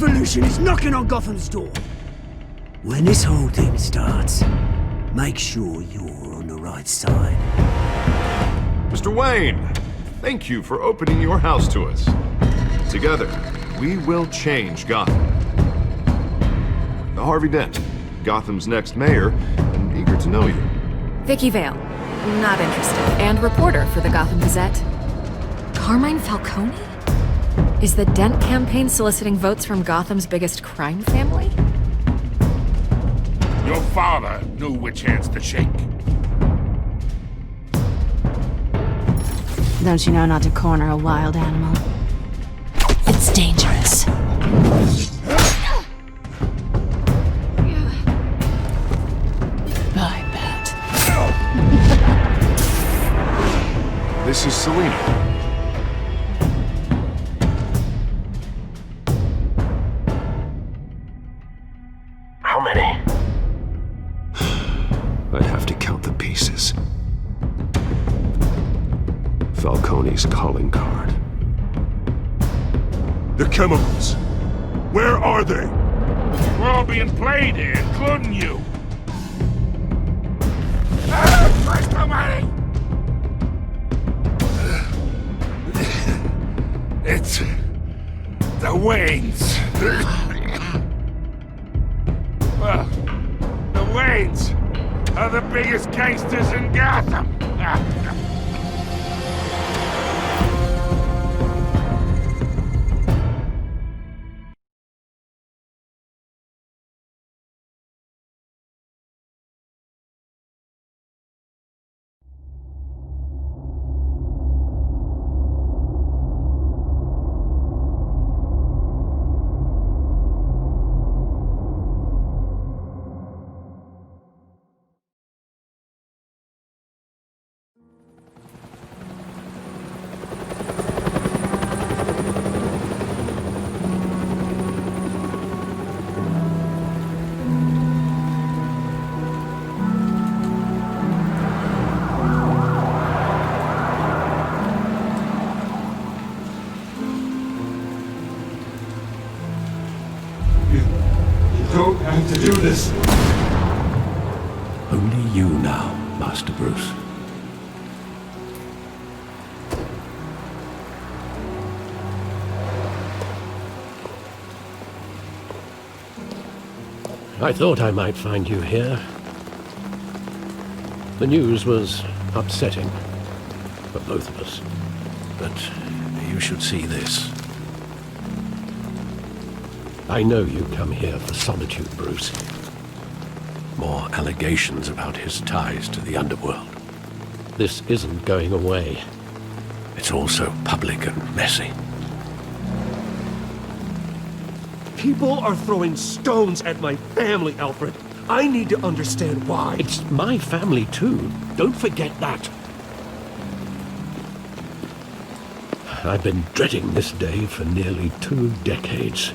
revolution is knocking on Gotham's door. When this whole thing starts, make sure you're on the right side. Mr. Wayne, thank you for opening your house to us. Together, we will change Gotham. Harvey Dent, Gotham's next mayor, and eager to know you. Vicky Vale, not interested, and reporter for the Gotham Gazette. Carmine Falcone? Is the Dent campaign soliciting votes from Gotham's biggest crime family? Your father knew which hands to shake. Don't you know not to corner a wild animal? It's dangerous. I bet. This is Selina. How many? I'd have to count the pieces. Falcone's calling card. The chemicals. Where are they? We're all being played here, including you. Where's the money? It's the Waynes. Well, the Waynes are the biggest gangsters in Gotham. Don't have to do this. Only you now, Master Bruce. I thought I might find you here. The news was upsetting for both of us. But you should see this. I know you come here for solitude, Bruce. More allegations about his ties to the underworld. This isn't going away. It's also public and messy. People are throwing stones at my family, Alfred. I need to understand why. It's my family, too. Don't forget that. I've been dreading this day for nearly 2 decades.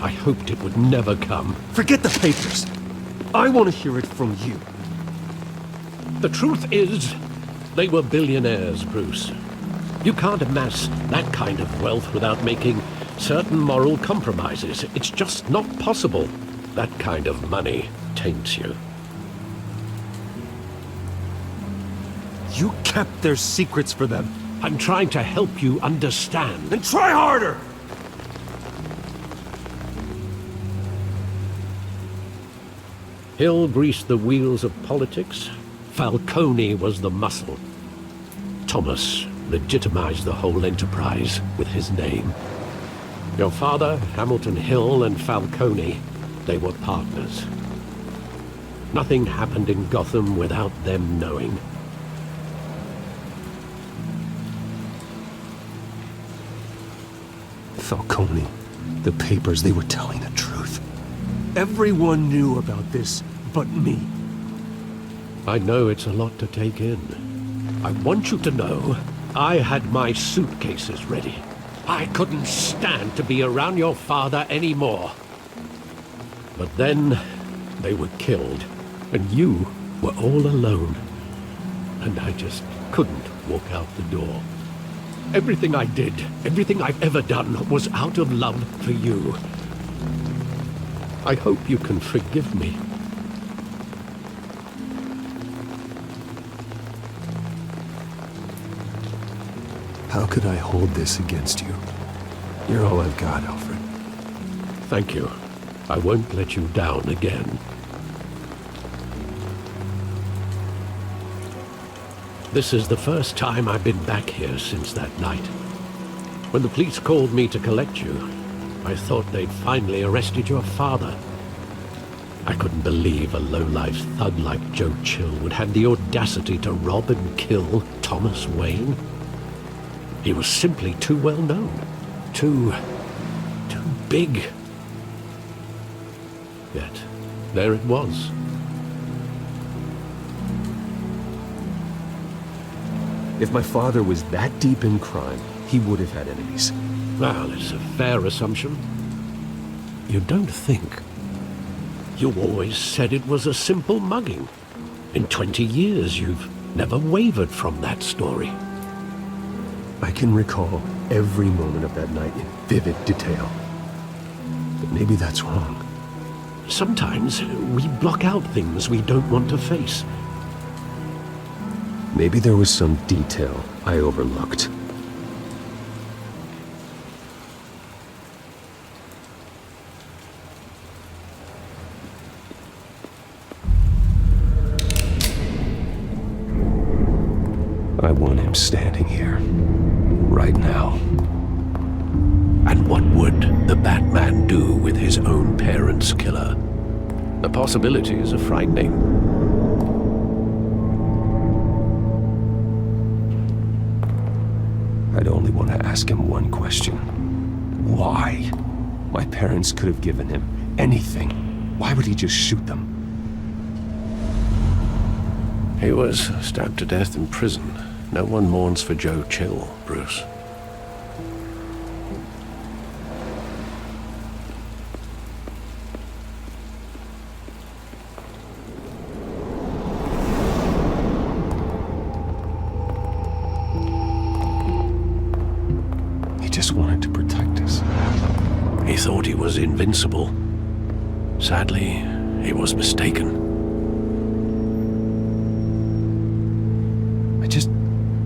I hoped it would never come. Forget the papers. I want to hear it from you. The truth is, they were billionaires, Bruce. You can't amass that kind of wealth without making certain moral compromises. It's just not possible. That kind of money taints you. You kept their secrets for them. I'm trying to help you understand. Then try harder! Hill greased the wheels of politics. Falcone was the muscle. Thomas legitimized the whole enterprise with his name. Your father, Hamilton Hill, and Falcone, they were partners. Nothing happened in Gotham without them knowing. Falcone, the papers, they were telling the truth. Everyone knew about this but me. I know it's a lot to take in. I want you to know I had my suitcases ready. I couldn't stand to be around your father anymore. But then they were killed, and you were all alone. And I just couldn't walk out the door. Everything I did, everything I've ever done, was out of love for you. I hope you can forgive me. How could I hold this against you? You're all I've got, Alfred. Thank you. I won't let you down again. This is the first time I've been back here since that night. When the police called me to collect you, I thought they'd finally arrested your father. I couldn't believe a low-life thug like Joe Chill would have the audacity to rob and kill Thomas Wayne. He was simply too well known. Too big. Yet, there it was. If my father was that deep in crime, he would have had enemies. Well, it's a fair assumption. You don't think. You always said it was a simple mugging. In 20 years, you've never wavered from that story. I can recall every moment of that night in vivid detail. But maybe that's wrong. Sometimes we block out things we don't want to face. Maybe there was some detail I overlooked. I want him standing here, right now. And what would the Batman do with his own parents' killer? The possibilities are frightening. I'd only want to ask him one question. Why? My parents could have given him anything. Why would he just shoot them? He was stabbed to death in prison. No one mourns for Joe Chill, Bruce. He just wanted to protect us. He thought he was invincible. Sadly, he was mistaken.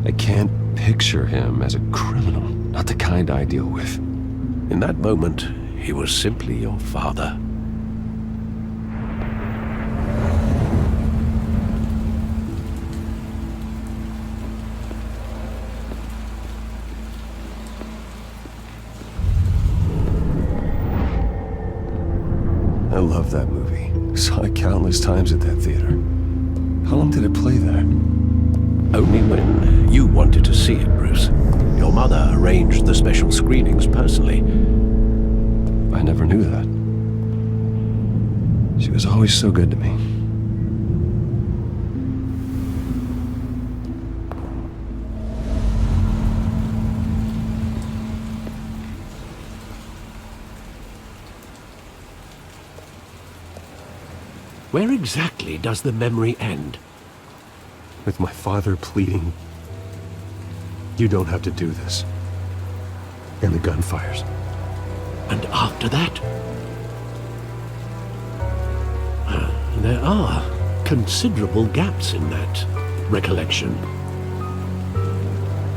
I can't picture him as a criminal, not the kind I deal with. In that moment, he was simply your father. I love that movie. Saw it countless times at that theater. How long did it play there? Only when you wanted to see it, Bruce. Your mother arranged the special screenings personally. I never knew that. She was always so good to me. Where exactly does the memory end? With my father pleading, "You don't have to do this." And the gun fires. And after that? There are considerable gaps in that recollection.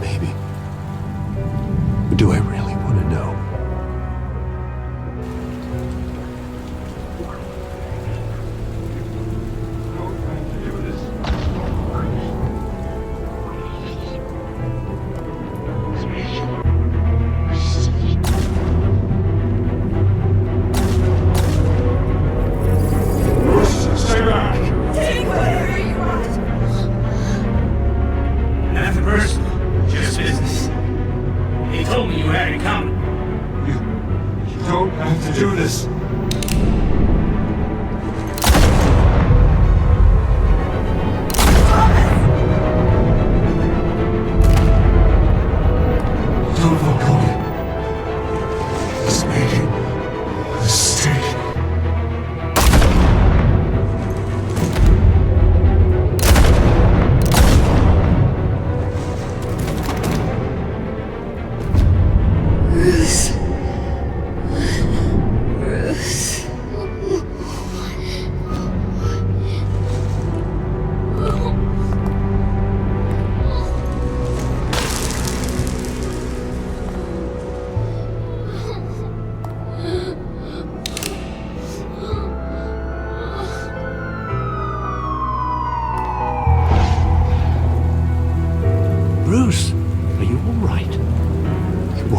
Maybe. But do I really want to know?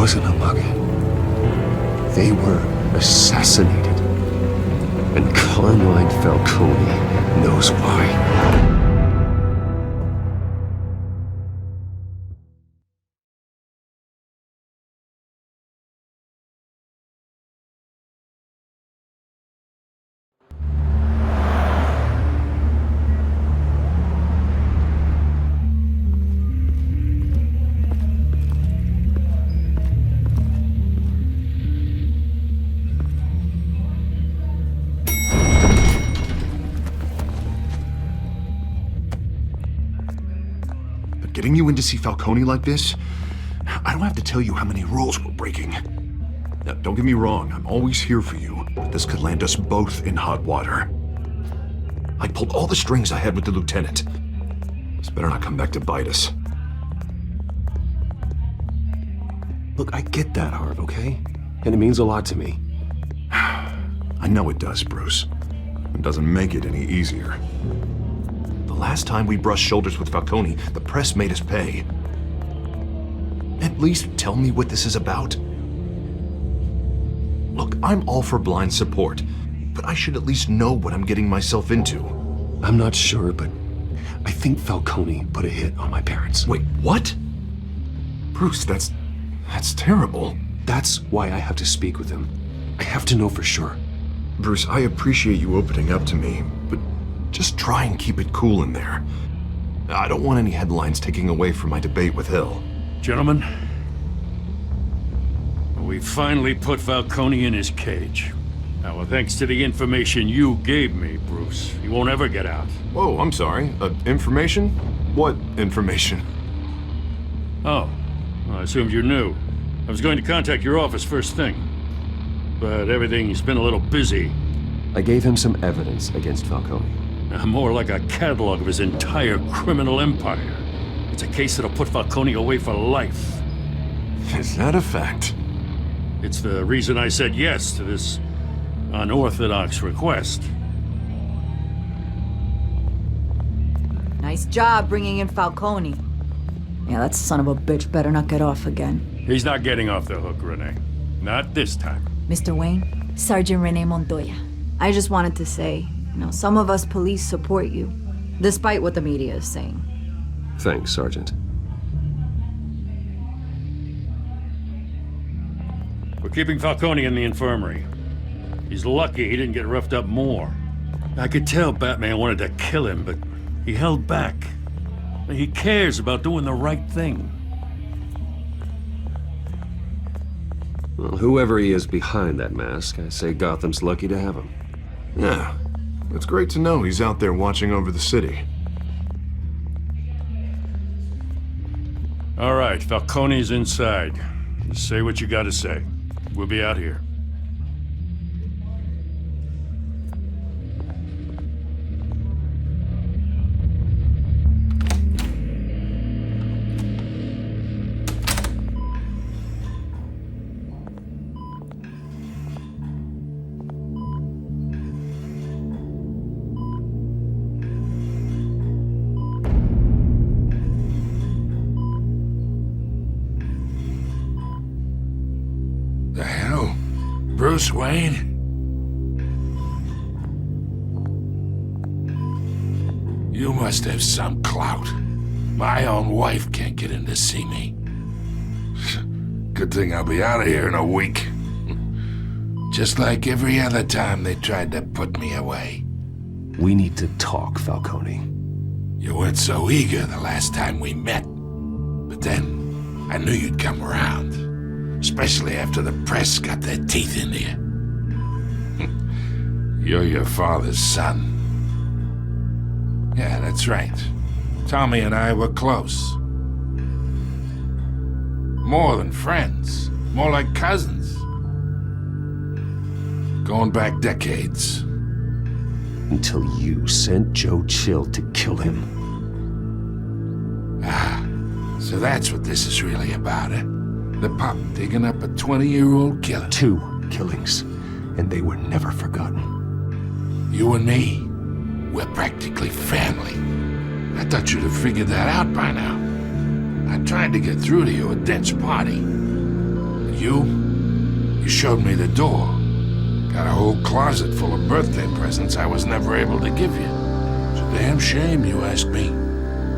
wasn't a mug. They were assassinated. And Carmine Falcone knows why. Getting you in to see Falcone like this? I don't have to tell you how many rules we're breaking. Now, don't get me wrong, I'm always here for you, but this could land us both in hot water. I pulled all the strings I had with the lieutenant. This better not come back to bite us. Look, I get that, Harv, okay? And it means a lot to me. I know it does, Bruce. It doesn't make it any easier. The last time we brushed shoulders with Falcone, the press made us pay. At least tell me what this is about. Look, I'm all for blind support, but I should at least know what I'm getting myself into. I'm not sure, but I think Falcone put a hit on my parents. Wait, what? Bruce, that's terrible. That's why I have to speak with him. I have to know for sure. Bruce, I appreciate you opening up to me, but just try and keep it cool in there. I don't want any headlines taking away from my debate with Hill. Gentlemen, we finally put Falcone in his cage. Now, well, thanks to the information you gave me, Bruce, he won't ever get out. Whoa, I'm sorry. Information? What information? Oh, well, I assumed you knew. I was going to contact your office first thing, but everything's been a little busy. I gave him some evidence against Falcone. More like a catalog of his entire criminal empire. It's a case that'll put Falcone away for life. Is that a fact? It's the reason I said yes to this unorthodox request. Nice job bringing in Falcone. Yeah, that son of a bitch better not get off again. He's not getting off the hook, Renee. Not this time. Mr. Wayne, Sergeant Renee Montoya. I just wanted to say, some of us police support you, despite what the media is saying. Thanks, Sergeant. We're keeping Falcone in the infirmary. He's lucky he didn't get roughed up more. I could tell Batman wanted to kill him, but he held back. He cares about doing the right thing. Well, whoever he is behind that mask, I say Gotham's lucky to have him. Yeah, it's great to know he's out there watching over the city. All right, Falcone's inside. Just say what you gotta say. We'll be out here. The hell? Bruce Wayne? You must have some clout. My own wife can't get in to see me. Good thing I'll be out of here in a week. Just like every other time they tried to put me away. We need to talk, Falcone. You weren't so eager the last time we met. But then, I knew you'd come around. Especially after the press got their teeth into you. You're your father's son. Yeah, that's right. Tommy and I were close. More than friends. More like cousins. Going back decades. Until you sent Joe Chill to kill him. Ah, so that's what this is really about, eh? The pup digging up a 20-year-old killer. 2 killings, and they were never forgotten. You and me, we're practically family. I thought you'd have figured that out by now. I tried to get through to you at Dent's party. You showed me the door. Got a whole closet full of birthday presents I was never able to give you. It's a damn shame, you ask me.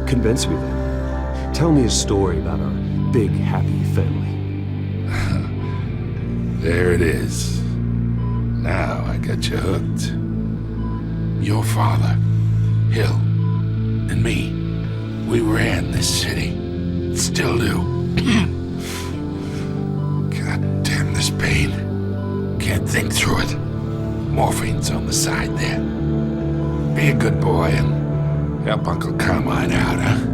Convince me then. Tell me a story about our big, happy family. There it is. Now I got you hooked. Your father, Hill, and me, we ran this city. Still do. God damn this pain. Can't think through it. Morphine's on the side there. Be a good boy and help Uncle Carmine out, huh?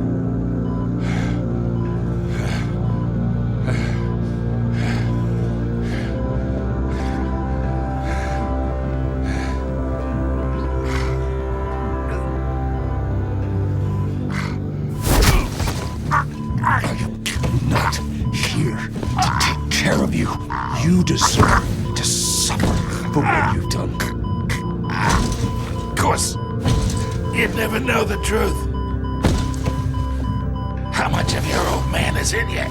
You deserve to suffer for what you've done. Of course, you'd never know the truth. How much of your old man is in you?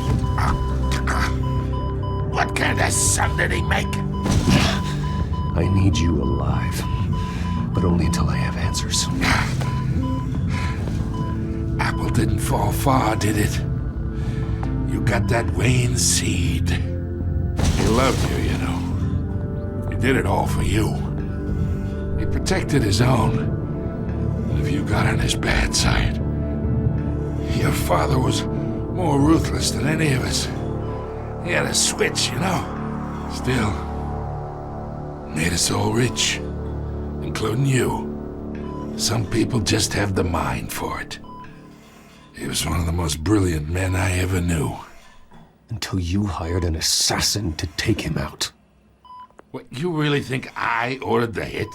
What kind of son did he make? I need you alive, but only until I have answers. Apple didn't fall far, did it? You got that Wayne seed. He loved you, you know. He did it all for you. He protected his own. And if you got on his bad side, your father was more ruthless than any of us. He had a switch, you know. Still, made us all rich, including you. Some people just have the mind for it. He was one of the most brilliant men I ever knew. Until you hired an assassin to take him out. What, you really think I ordered the hit?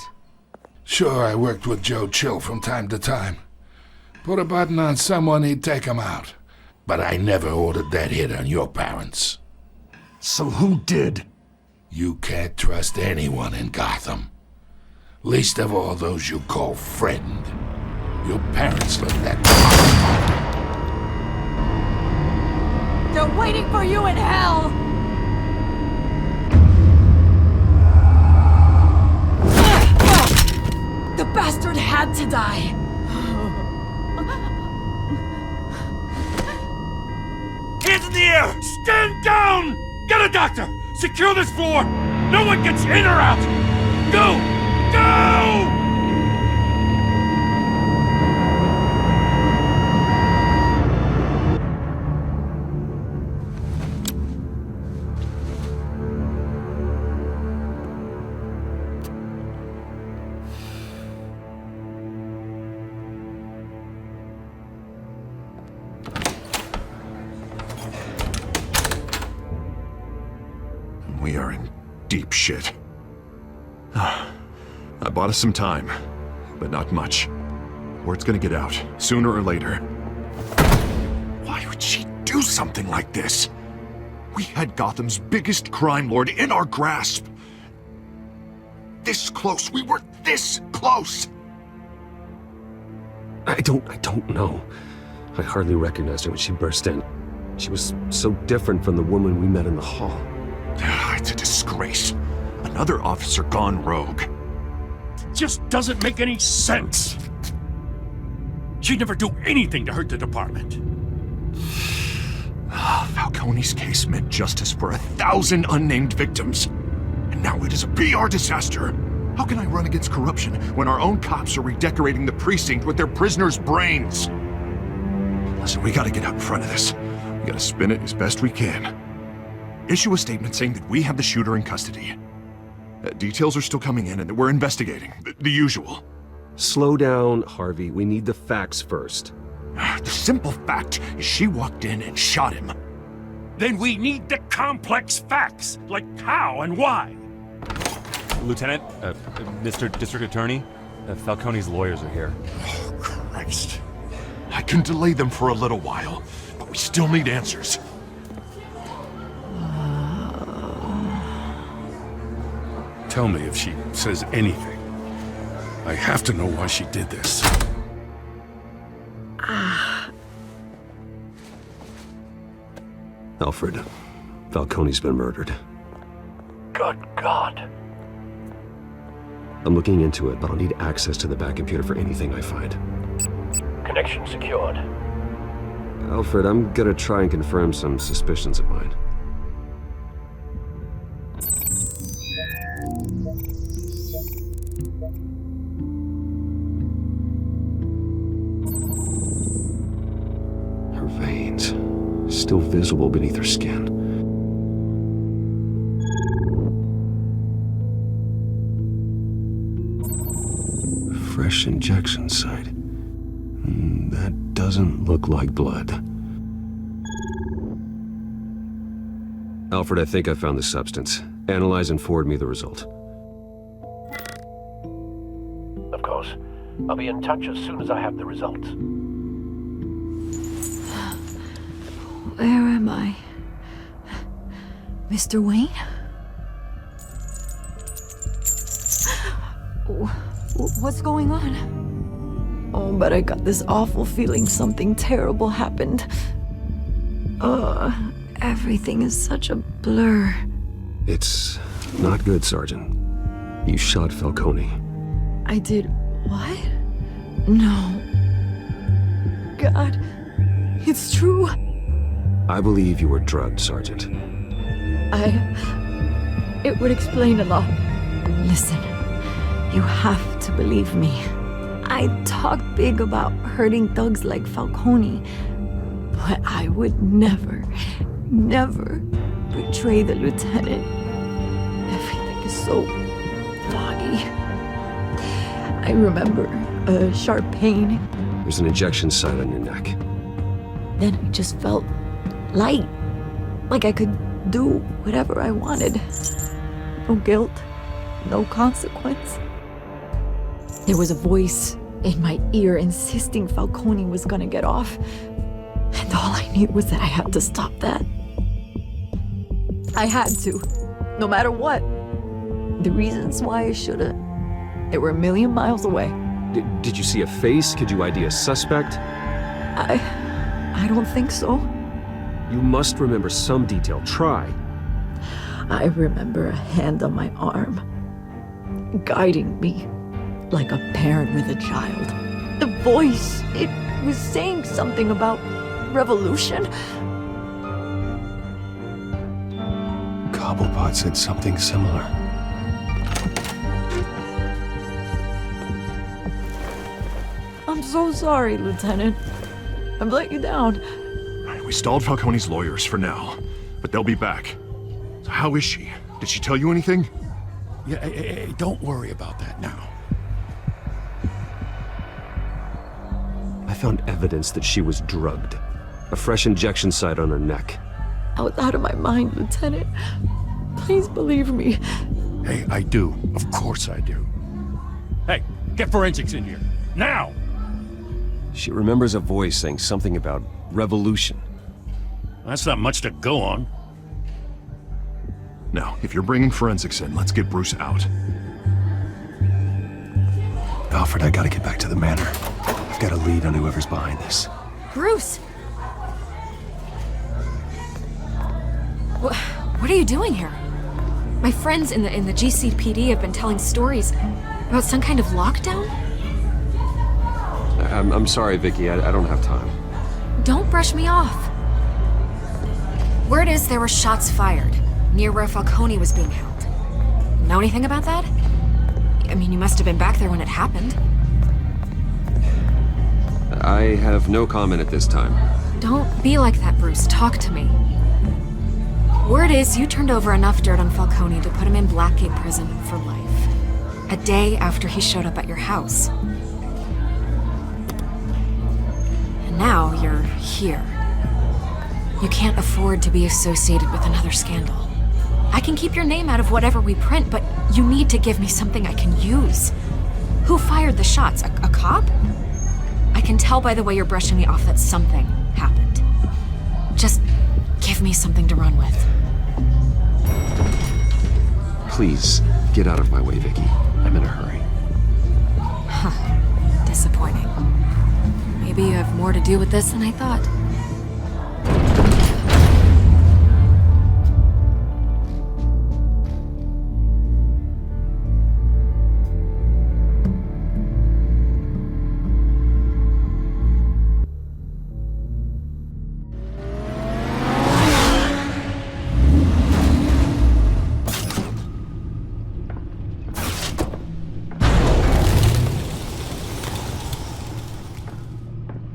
Sure, I worked with Joe Chill from time to time. Put a button on someone, he'd take him out. But I never ordered that hit on your parents. So who did? You can't trust anyone in Gotham. Least of all those you call friend. Your parents let that... They're waiting for you in hell! The bastard had to die! Hands in the air! Stand down! Get a doctor! Secure this floor! No one gets in or out! Go! Go! We are in deep shit. I bought us some time, but not much. Word's gonna get out, sooner or later. Why would she do something like this? We had Gotham's biggest crime lord in our grasp. This close, we were this close! I don't know. I hardly recognized her when she burst in. She was so different from the woman we met in the hall. It's a disgrace. Another officer gone rogue. It just doesn't make any sense. She'd never do anything to hurt the department. Falcone's case meant justice for 1,000 unnamed victims. And now it is a PR disaster. How can I run against corruption when our own cops are redecorating the precinct with their prisoners' brains? Listen, we gotta get out in front of this. We gotta spin it as best we can. Issue a statement saying that we have the shooter in custody. Details are still coming in and that we're investigating. The usual. Slow down, Harvey. We need the facts first. The simple fact is she walked in and shot him. Then we need the complex facts, like how and why. Lieutenant, Mr. District Attorney, Falcone's lawyers are here. Oh, Christ. I can delay them for a little while, but we still need answers. Tell me if she says anything. I have to know why she did this. Alfred, Falcone's been murdered. Good God. I'm looking into it, but I'll need access to the back computer for anything I find. Connection secured. Alfred, I'm gonna try and confirm some suspicions of mine. Her veins, still visible beneath her skin. Fresh injection site. That doesn't look like blood. Alfred, I think I found the substance. Analyze and forward me the result. Of course. I'll be in touch as soon as I have the results. Where am I? Mr. Wayne? What's going on? Oh, but I got this awful feeling something terrible happened. Everything is such a blur. It's not good, Sergeant. You shot Falcone. I did what? No. God, it's true. I believe you were drugged, Sergeant. It would explain a lot. Listen, you have to believe me. I talk big about hurting thugs like Falcone, but I would never betray the lieutenant. Everything is so foggy. I remember a sharp pain. There's an injection site on your neck. Then I just felt light, like I could do whatever I wanted. No guilt, no consequence. There was a voice in my ear insisting Falcone was gonna get off. And all I knew was that I had to stop that. I had to, no matter what. The reasons why I should've, they were a million miles away. Did you see a face? Could you ID a suspect? I don't think so. You must remember some detail. Try. I remember a hand on my arm, guiding me like a parent with a child. The voice, it was saying something about revolution. Cobblepot said something similar. I'm so sorry, Lieutenant. I've let you down. We stalled Falcone's lawyers for now, but they'll be back. So how is she? Did she tell you anything? Yeah, hey, don't worry about that now. I found evidence that she was drugged. A fresh injection site on her neck. I was out of my mind, Lieutenant. Please believe me. Hey, I do. Of course I do. Hey, get forensics in here. Now! She remembers a voice saying something about revolution. That's not much to go on. Now, if you're bringing forensics in, let's get Bruce out. Alfred, I gotta get back to the manor. I've got a lead on whoever's behind this. Bruce! What are you doing here? My friends in the GCPD have been telling stories about some kind of lockdown? I'm sorry, Vicky. I don't have time. Don't brush me off. Word is there were shots fired near where Falcone was being held. Know anything about that? I mean, you must have been back there when it happened. I have no comment at this time. Don't be like that, Bruce. Talk to me. Word is you turned over enough dirt on Falcone to put him in Blackgate Prison for life. A day after he showed up at your house. And now you're here. You can't afford to be associated with another scandal. I can keep your name out of whatever we print, but you need to give me something I can use. Who fired the shots? A cop? I can tell by the way you're brushing me off that something happened. Just give me something to run with. Please, get out of my way, Vicky. I'm in a hurry. Huh. Disappointing. Maybe you have more to do with this than I thought.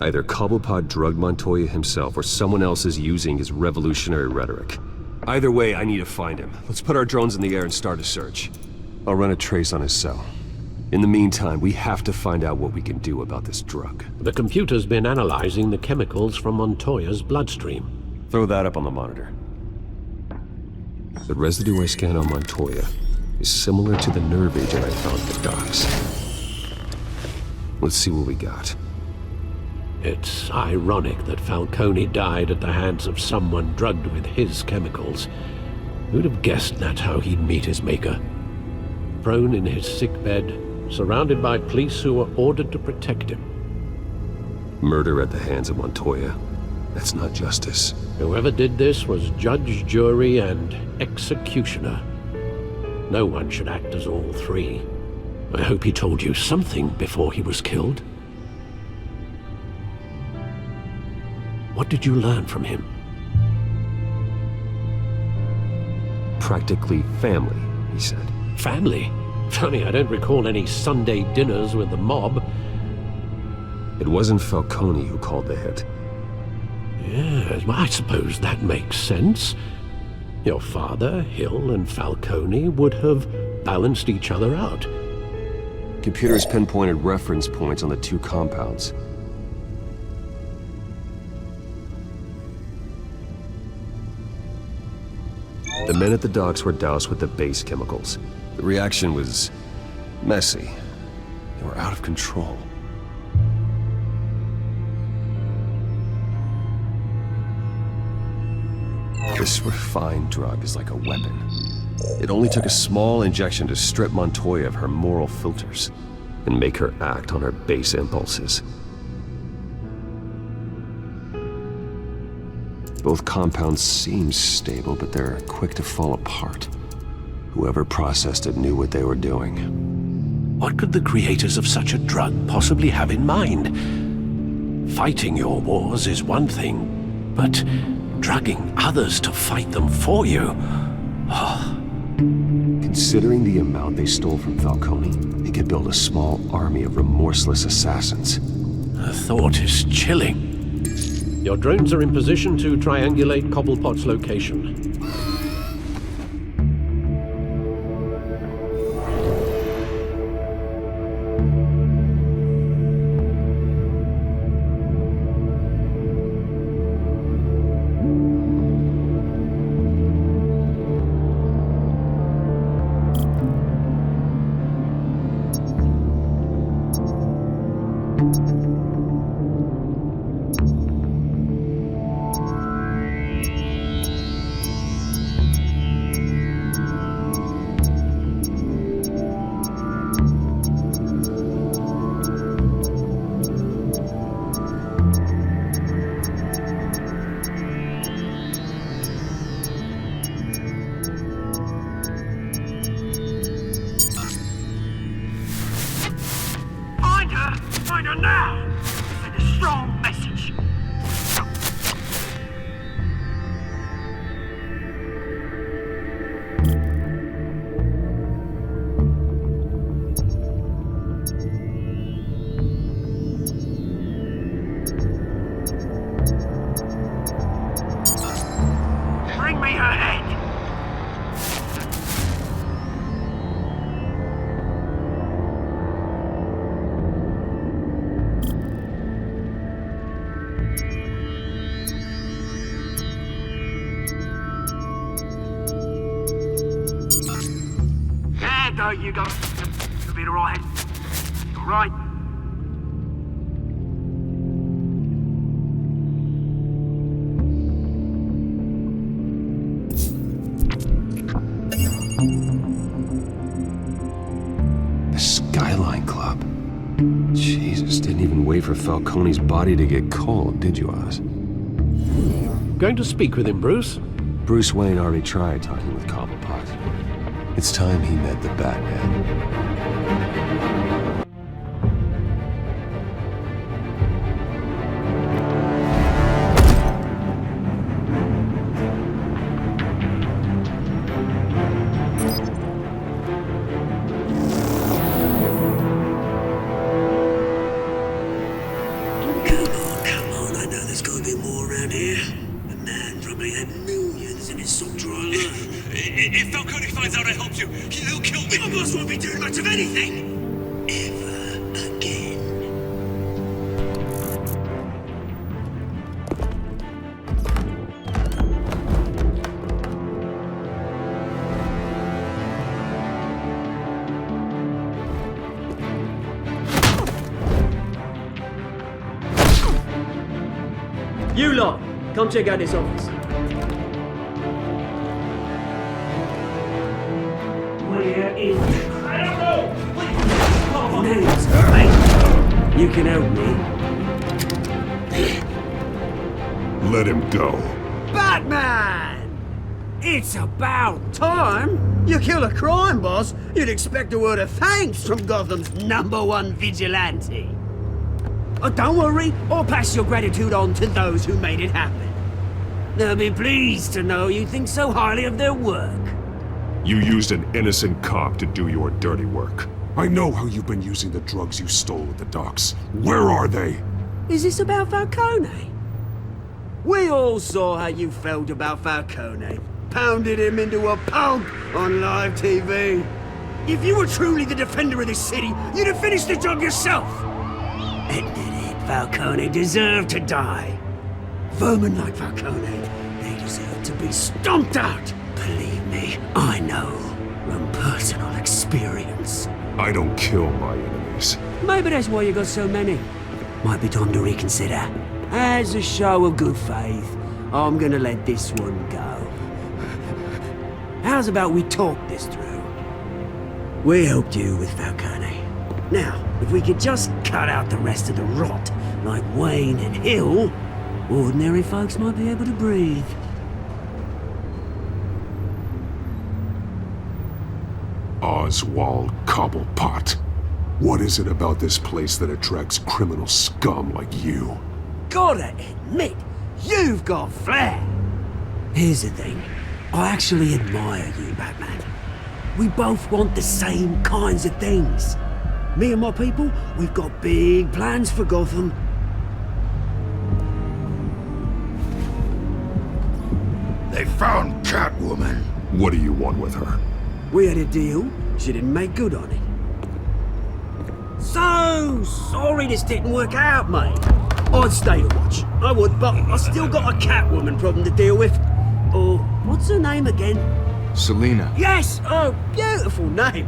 Either Cobblepot drugged Montoya himself, or someone else is using his revolutionary rhetoric. Either way, I need to find him. Let's put our drones in the air and start a search. I'll run a trace on his cell. In the meantime, we have to find out what we can do about this drug. The computer's been analyzing the chemicals from Montoya's bloodstream. Throw that up on the monitor. The residue I scanned on Montoya is similar to the nerve agent I found at the docks. Let's see what we got. It's ironic that Falcone died at the hands of someone drugged with his chemicals. Who'd have guessed that's how he'd meet his maker? Prone in his sickbed, surrounded by police who were ordered to protect him. Murder at the hands of Montoya. That's not justice. Whoever did this was judge, jury, and executioner. No one should act as all three. I hope he told you something before he was killed. What did you learn from him? Practically family, he said. Family? Funny, I don't recall any Sunday dinners with the mob. It wasn't Falcone who called the hit. Yes, well, I suppose that makes sense. Your father, Hill, and Falcone would have balanced each other out. Computers pinpointed reference points on the two compounds. The men at the docks were doused with the base chemicals. The reaction was messy. They were out of control. This refined drug is like a weapon. It only took a small injection to strip Montoya of her moral filters and make her act on her base impulses. Both compounds seem stable, but they're quick to fall apart. Whoever processed it knew what they were doing. What could the creators of such a drug possibly have in mind? Fighting your wars is one thing, but drugging others to fight them for you? Oh. Considering the amount they stole from Falcone, they could build a small army of remorseless assassins. The thought is chilling. Your drones are in position to triangulate Cobblepot's location. Find her now! Send a strong message. Bring me her head! There you go. You'll be alright. You're right. The Skyline Club. Jesus, didn't even wait for Falcone's body to get cold, did you, Oz? Going to speak with him, Bruce? Bruce Wayne already tried talking with Cobblepot. It's time he met the Batman. Come finds out I helped you, he'll kill me. My boss won't be doing much of anything. Ever again. You lot, come check out this office. Where is it? I don't know! Names, mate. You can help me. Let him go. Batman! It's about time! You kill a crime boss, you'd expect a word of thanks from Gotham's #1 vigilante. Oh, don't worry, I'll pass your gratitude on to those who made it happen. They'll be pleased to know you think so highly of their work. You used an innocent cop to do your dirty work. I know how you've been using the drugs you stole at the docks. Where are they? Is this about Falcone? We all saw how you felt about Falcone. Pounded him into a pulp on live TV. If you were truly the defender of this city, you'd have finished the job yourself. Admit it, Falcone deserved to die. Vermin like Falcone, they deserve to be stomped out. Believe me, I know from personal experience. I don't kill my enemies. Maybe that's why you got so many. Might be time to reconsider. As a show of good faith, I'm gonna let this one go. How's about we talk this through? We helped you with Falcone. Now, if we could just cut out the rest of the rot, like Wayne and Hill, ordinary folks might be able to breathe. Oswald Cobblepot. What is it about this place that attracts criminal scum like you? Gotta admit, you've got flair. Here's the thing. I actually admire you, Batman. We both want the same kinds of things. Me and my people, we've got big plans for Gotham. They found Catwoman. What do you want with her? We had a deal. She didn't make good on it. So sorry this didn't work out, mate. I'd stay to watch. I would, but I still got a Catwoman problem to deal with. Oh, what's her name again? Selina. Yes! Oh, beautiful name.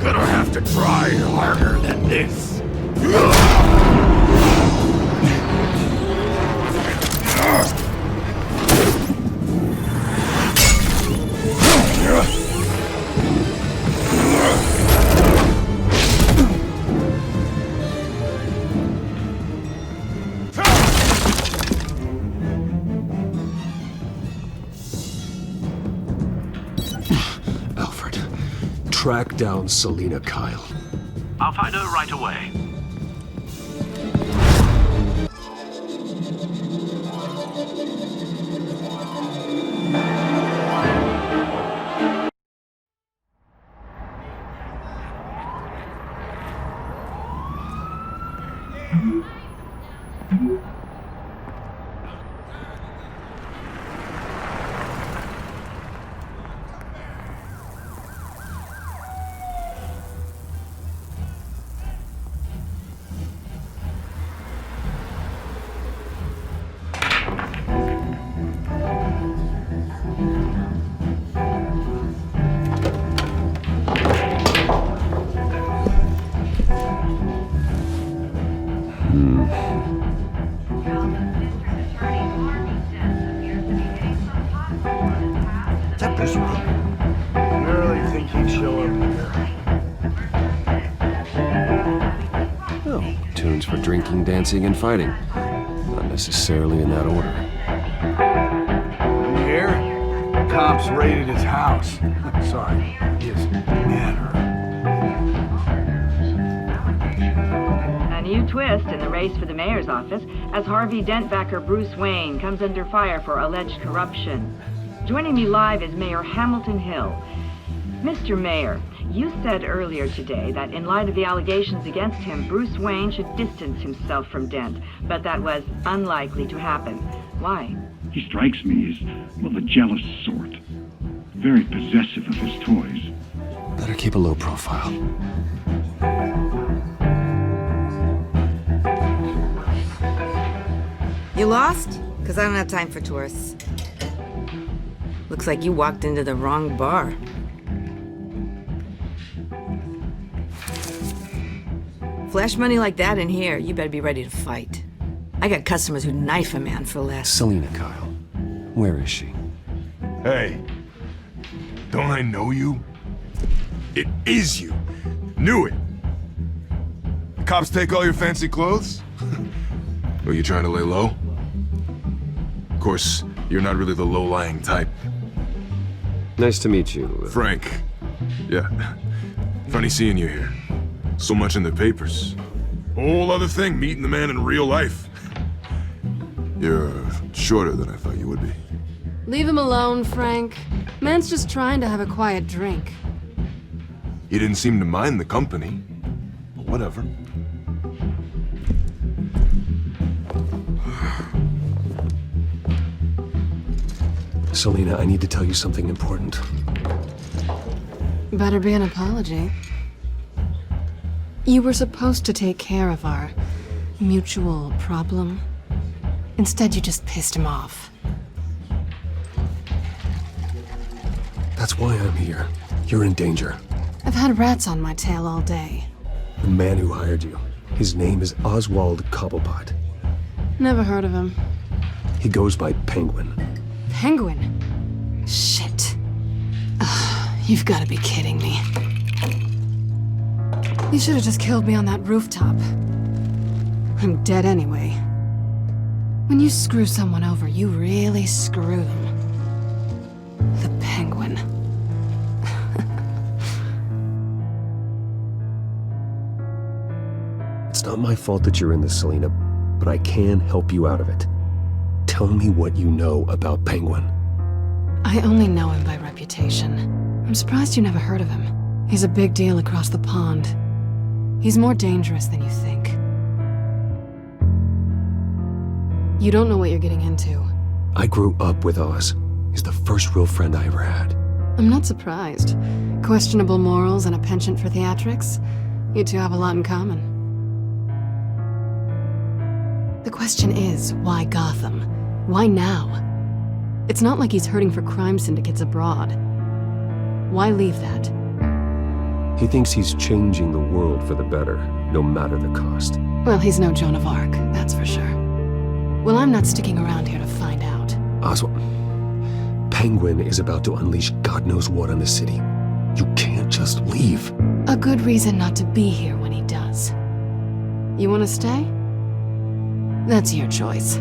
Gonna have to try harder than this. Alfred, track down Selina Kyle. I'll find her right away. Drinking, dancing, and fighting. Not necessarily in that order. You hear? Cops raided his house. Sorry, his manor. And new twist in the race for the mayor's office as Harvey Dent backer Bruce Wayne comes under fire for alleged corruption. Joining me live is Mayor Hamilton Hill. Mr. Mayor, you said earlier today that in light of the allegations against him, Bruce Wayne should distance himself from Dent, but that was unlikely to happen. Why? He strikes me as, well, the jealous sort. Very possessive of his toys. Better keep a low profile. You lost? Because I don't have time for tourists. Looks like you walked into the wrong bar. Flash money like that in here, you better be ready to fight. I got customers who knife a man for less. Selina Kyle. Where is she? Hey. Don't I know you? It is you. Knew it. The cops take all your fancy clothes? Were you trying to lay low? Of course, you're not really the low-lying type. Nice to meet you. Frank. Yeah. Funny seeing you here. So much in the papers. Whole other thing, meeting the man in real life. You're shorter than I thought you would be. Leave him alone, Frank. Man's just trying to have a quiet drink. He didn't seem to mind the company. But whatever. Selina, I need to tell you something important. Better be an apology. You were supposed to take care of our mutual problem. Instead, you just pissed him off. That's why I'm here. You're in danger. I've had rats on my tail all day. The man who hired you. His name is Oswald Cobblepot. Never heard of him. He goes by Penguin. Penguin? Shit. Ugh, you've got to be kidding me. You should have just killed me on that rooftop. I'm dead anyway. When you screw someone over, you really screw them. The Penguin. It's not my fault that you're in this, Selina, but I can help you out of it. Tell me what you know about Penguin. I only know him by reputation. I'm surprised you never heard of him. He's a big deal across the pond. He's more dangerous than you think. You don't know what you're getting into. I grew up with Oz. He's the first real friend I ever had. I'm not surprised. Questionable morals and a penchant for theatrics. You two have a lot in common. The question is, why Gotham? Why now? It's not like he's hurting for crime syndicates abroad. Why leave that? He thinks he's changing the world for the better, no matter the cost. Well, he's no Joan of Arc, that's for sure. Well, I'm not sticking around here to find out. Oswald, Penguin is about to unleash God knows what on the city. You can't just leave. A good reason not to be here when he does. You want to stay? That's your choice.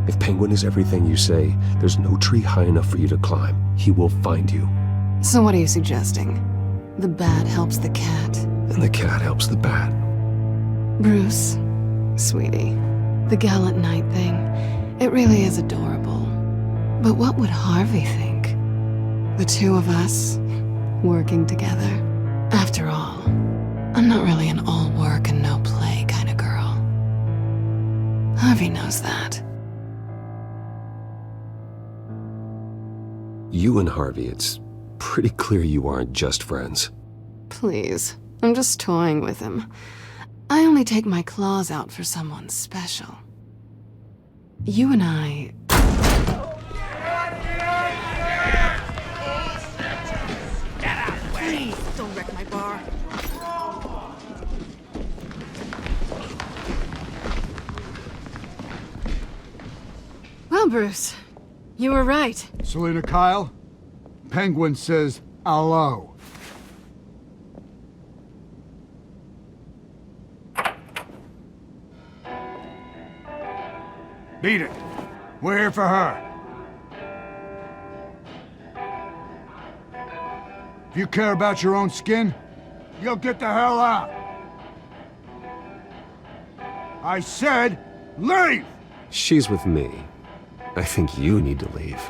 If Penguin is everything you say, there's no tree high enough for you to climb. He will find you. So what are you suggesting? The bat helps the cat. And the cat helps the bat. Bruce, sweetie, the gallant knight thing, it really is adorable. But what would Harvey think? The two of us, working together. After all, I'm not really an all work and no play kind of girl. Harvey knows that. You and Harvey, it's pretty clear you aren't just friends. Please, I'm just toying with him. I only take my claws out for someone special. You and I... Please, don't wreck my bar. Well, Bruce, you were right. Selina Kyle, Penguin says hello. Beat it. We're here for her. If you care about your own skin, you'll get the hell out. I said, leave! She's with me. I think you need to leave.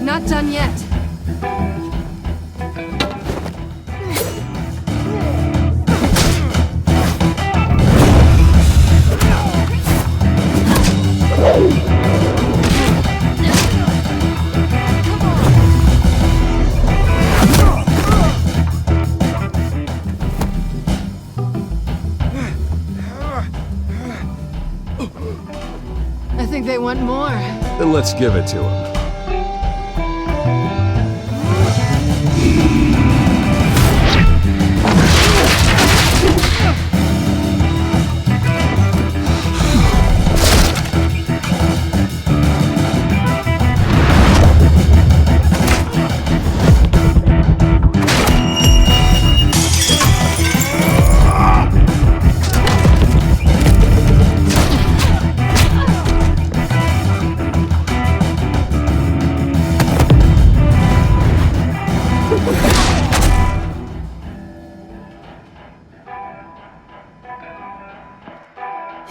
Not done yet. I think they want more. Then let's give it to him.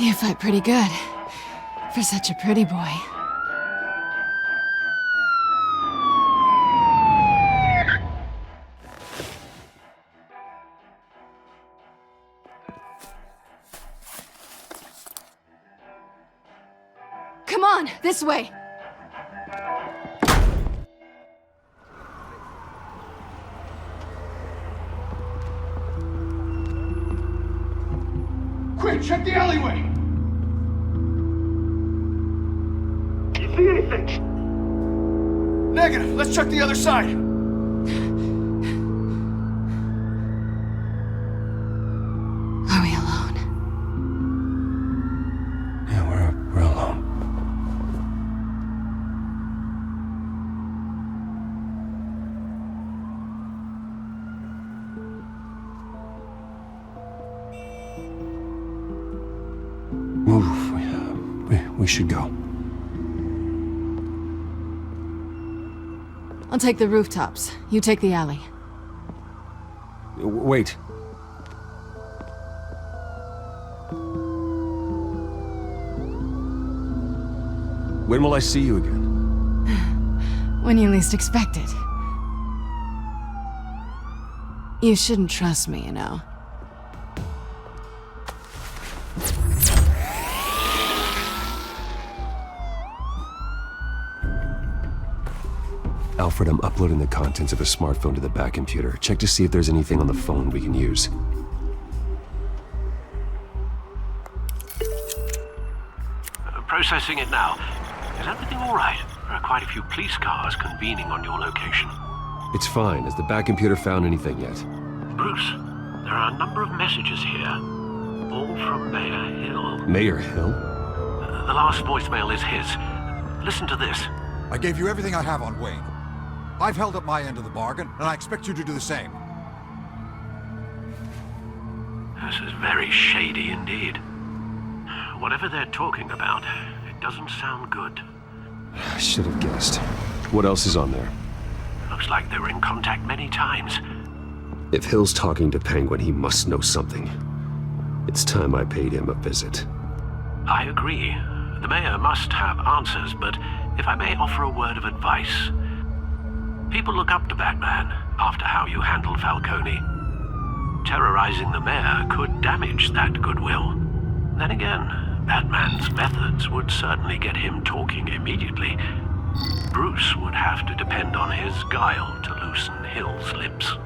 You fight pretty good. For such a pretty boy. Come on, this way! Quick, check the alleyway! You see anything? Negative. Let's check the other side. Are we alone? Yeah, we're alone. Move. We should go. I'll take the rooftops. You take the alley. Wait. When will I see you again? When you least expect it. You shouldn't trust me, you know. Alfred, I'm uploading the contents of a smartphone to the back computer. Check to see if there's anything on the phone we can use. Processing it now. Is everything all right? There are quite a few police cars convening on your location. It's fine. Has the back computer found anything yet? Bruce, there are a number of messages here. All from Mayor Hill. Mayor Hill? The last voicemail is his. Listen to this. I gave you everything I have on Wayne. I've held up my end of the bargain, and I expect you to do the same. This is very shady indeed. Whatever they're talking about, it doesn't sound good. I should have guessed. What else is on there? Looks like they were in contact many times. If Hill's talking to Penguin, he must know something. It's time I paid him a visit. I agree. The mayor must have answers, but if I may offer a word of advice. People look up to Batman after how you handled Falcone. Terrorizing the mayor could damage that goodwill. Then again, That man's methods would certainly get him talking immediately. Bruce would have to depend on his guile to loosen Hill's lips.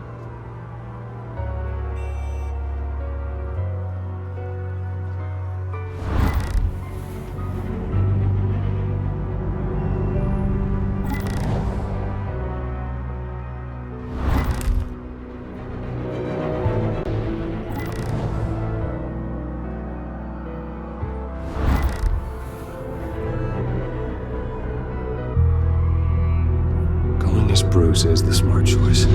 Bruce is the smart choice.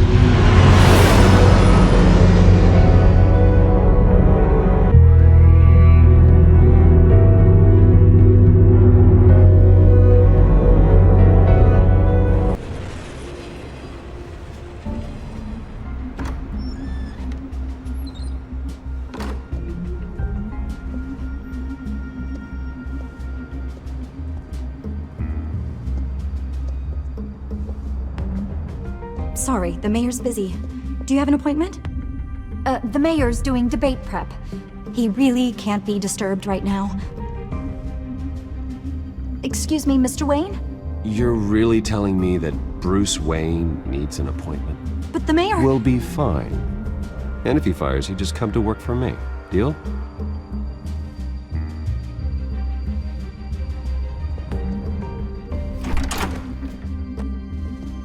Sorry, the mayor's busy. Do you have an appointment? The mayor's doing debate prep. He really can't be disturbed right now. Excuse me, Mr. Wayne? You're really telling me that Bruce Wayne needs an appointment? But the mayor... We'll be fine. And if he fires you, just come to work for me. Deal?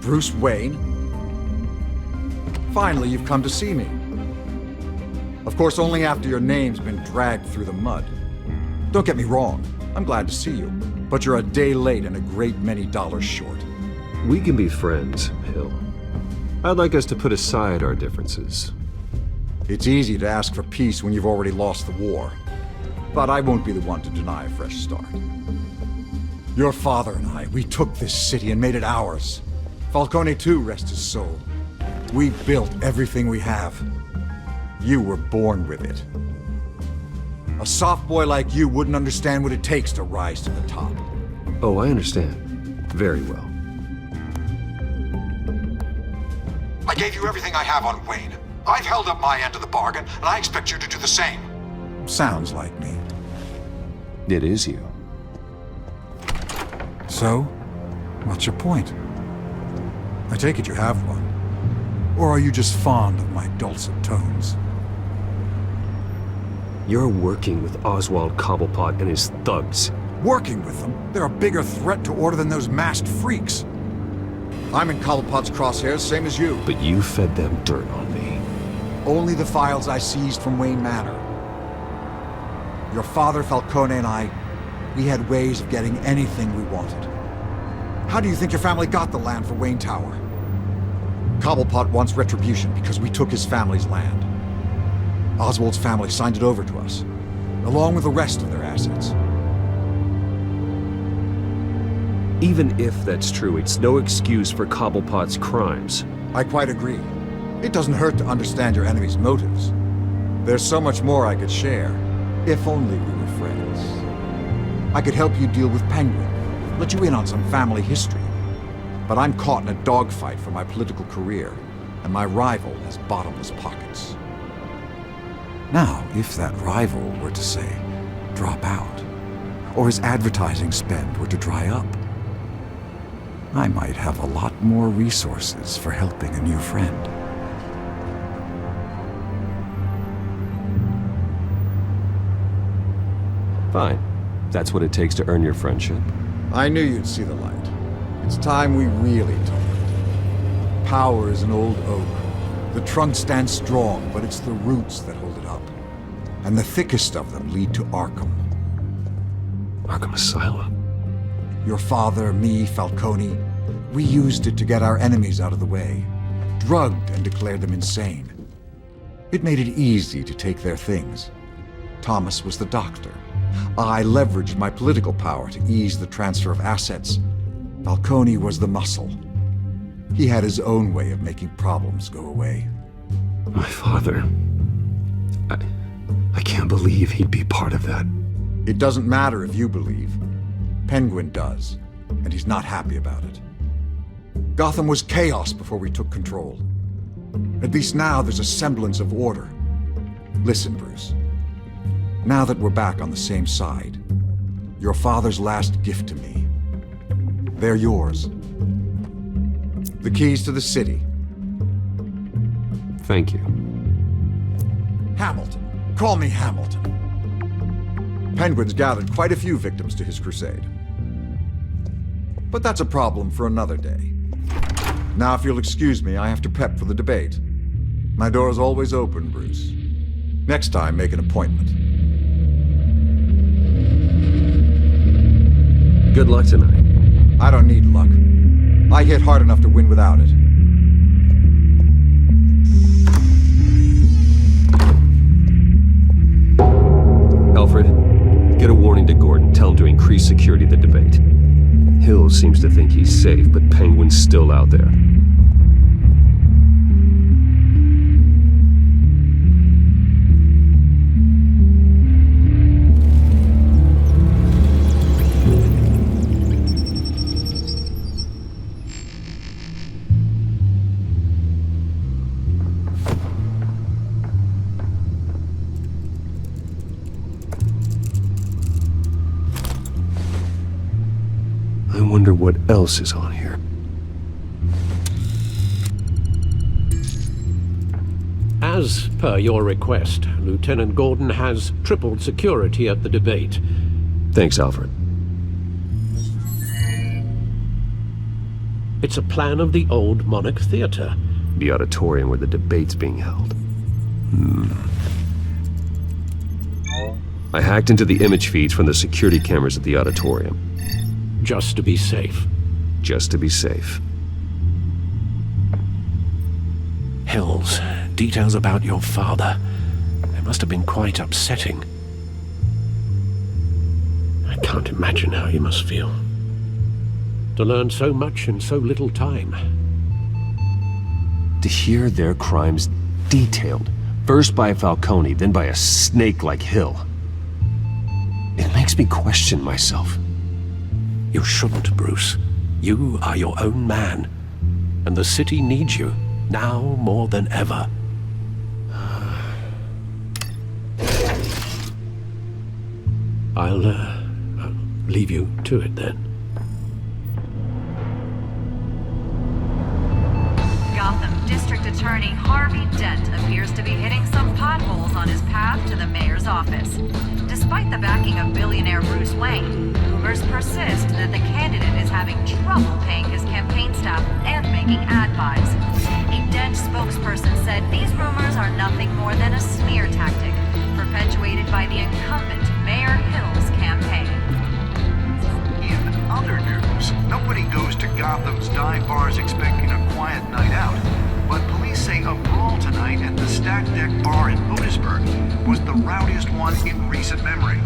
Bruce Wayne? Finally, you've come to see me. Of course, only after your name's been dragged through the mud. Don't get me wrong, I'm glad to see you, but you're a day late and a great many dollars short. We can be friends, Hill. I'd like us to put aside our differences. It's easy to ask for peace when you've already lost the war, but I won't be the one to deny a fresh start. Your father and I, we took this city and made it ours. Falcone too, rest his soul. We built everything we have. You were born with it. A soft boy like you wouldn't understand what it takes to rise to the top. Oh, I understand. Very well. I gave you everything I have on Wayne. I've held up my end of the bargain, and I expect you to do the same. Sounds like me. It is you. So, what's your point? I take it you have one. Or are you just fond of my dulcet tones? You're working with Oswald Cobblepot and his thugs. Working with them? They're a bigger threat to order than those masked freaks. I'm in Cobblepot's crosshairs, same as you. But you fed them dirt on me. Only the files I seized from Wayne Manor. Your father, Falcone, and I, we had ways of getting anything we wanted. How do you think your family got the land for Wayne Tower? Cobblepot wants retribution because we took his family's land. Oswald's family signed it over to us, along with the rest of their assets. Even if that's true, it's no excuse for Cobblepot's crimes. I quite agree. It doesn't hurt to understand your enemy's motives. There's so much more I could share, if only we were friends. I could help you deal with Penguin, let you in on some family history. But I'm caught in a dogfight for my political career, and my rival has bottomless pockets. Now, if that rival were to say, drop out, or his advertising spend were to dry up, I might have a lot more resources for helping a new friend. Fine. That's what it takes to earn your friendship. I knew you'd see the light. It's time we really talked. Power is an old oak. The trunk stands strong, but it's the roots that hold it up. And the thickest of them lead to Arkham. Arkham Asylum? Your father, me, Falcone, we used it to get our enemies out of the way. Drugged and declared them insane. It made it easy to take their things. Thomas was the doctor. I leveraged my political power to ease the transfer of assets. Falcone was the muscle. He had his own way of making problems go away. My father... I can't believe he'd be part of that. It doesn't matter if you believe. Penguin does, and he's not happy about it. Gotham was chaos before we took control. At least now there's a semblance of order. Listen, Bruce. Now that we're back on the same side, Your father's last gift to me. They're yours. The keys to the city. Thank you. Hamilton. Call me Hamilton. Penguin's gathered quite a few victims to his crusade. But that's a problem for another day. Now, if you'll excuse me, I have to prep for the debate. My door is always open, Bruce. Next time, make an appointment. Good luck tonight. I don't need luck. I hit hard enough to win without it. Alfred, get a warning to Gordon. Tell him to increase security at the debate. Hill seems to think he's safe, but Penguin's still out there. I wonder what else is on here. As per your request, Lieutenant Gordon has tripled security at the debate. Thanks, Alfred. It's a plan of the old Monarch Theater. The auditorium where the debate's being held. I hacked into the image feeds from the security cameras at the auditorium. Just to be safe. Just to be safe. Hills, details about your father. They must have been quite upsetting. I can't imagine how you must feel. To learn so much in so little time. To hear their crimes detailed, first by Falcone, then by a snake like Hill. It makes me question myself. You shouldn't, Bruce. You are your own man. And the city needs you, now more than ever. I'll leave you to it then. Gotham District Attorney Harvey Dent appears to be hitting some potholes on his path to the mayor's office. Despite the backing of billionaire Bruce Wayne, rumors persist that the candidate is having trouble paying his campaign staff and making ad buys. A Dent spokesperson said these rumors are nothing more than a smear tactic perpetuated by the incumbent Mayor Hill's campaign. In other news, nobody goes to Gotham's dive bars expecting a quiet night out, but police say a brawl tonight at the Stack Deck Bar in Otisburg was the rowdiest one in recent memory.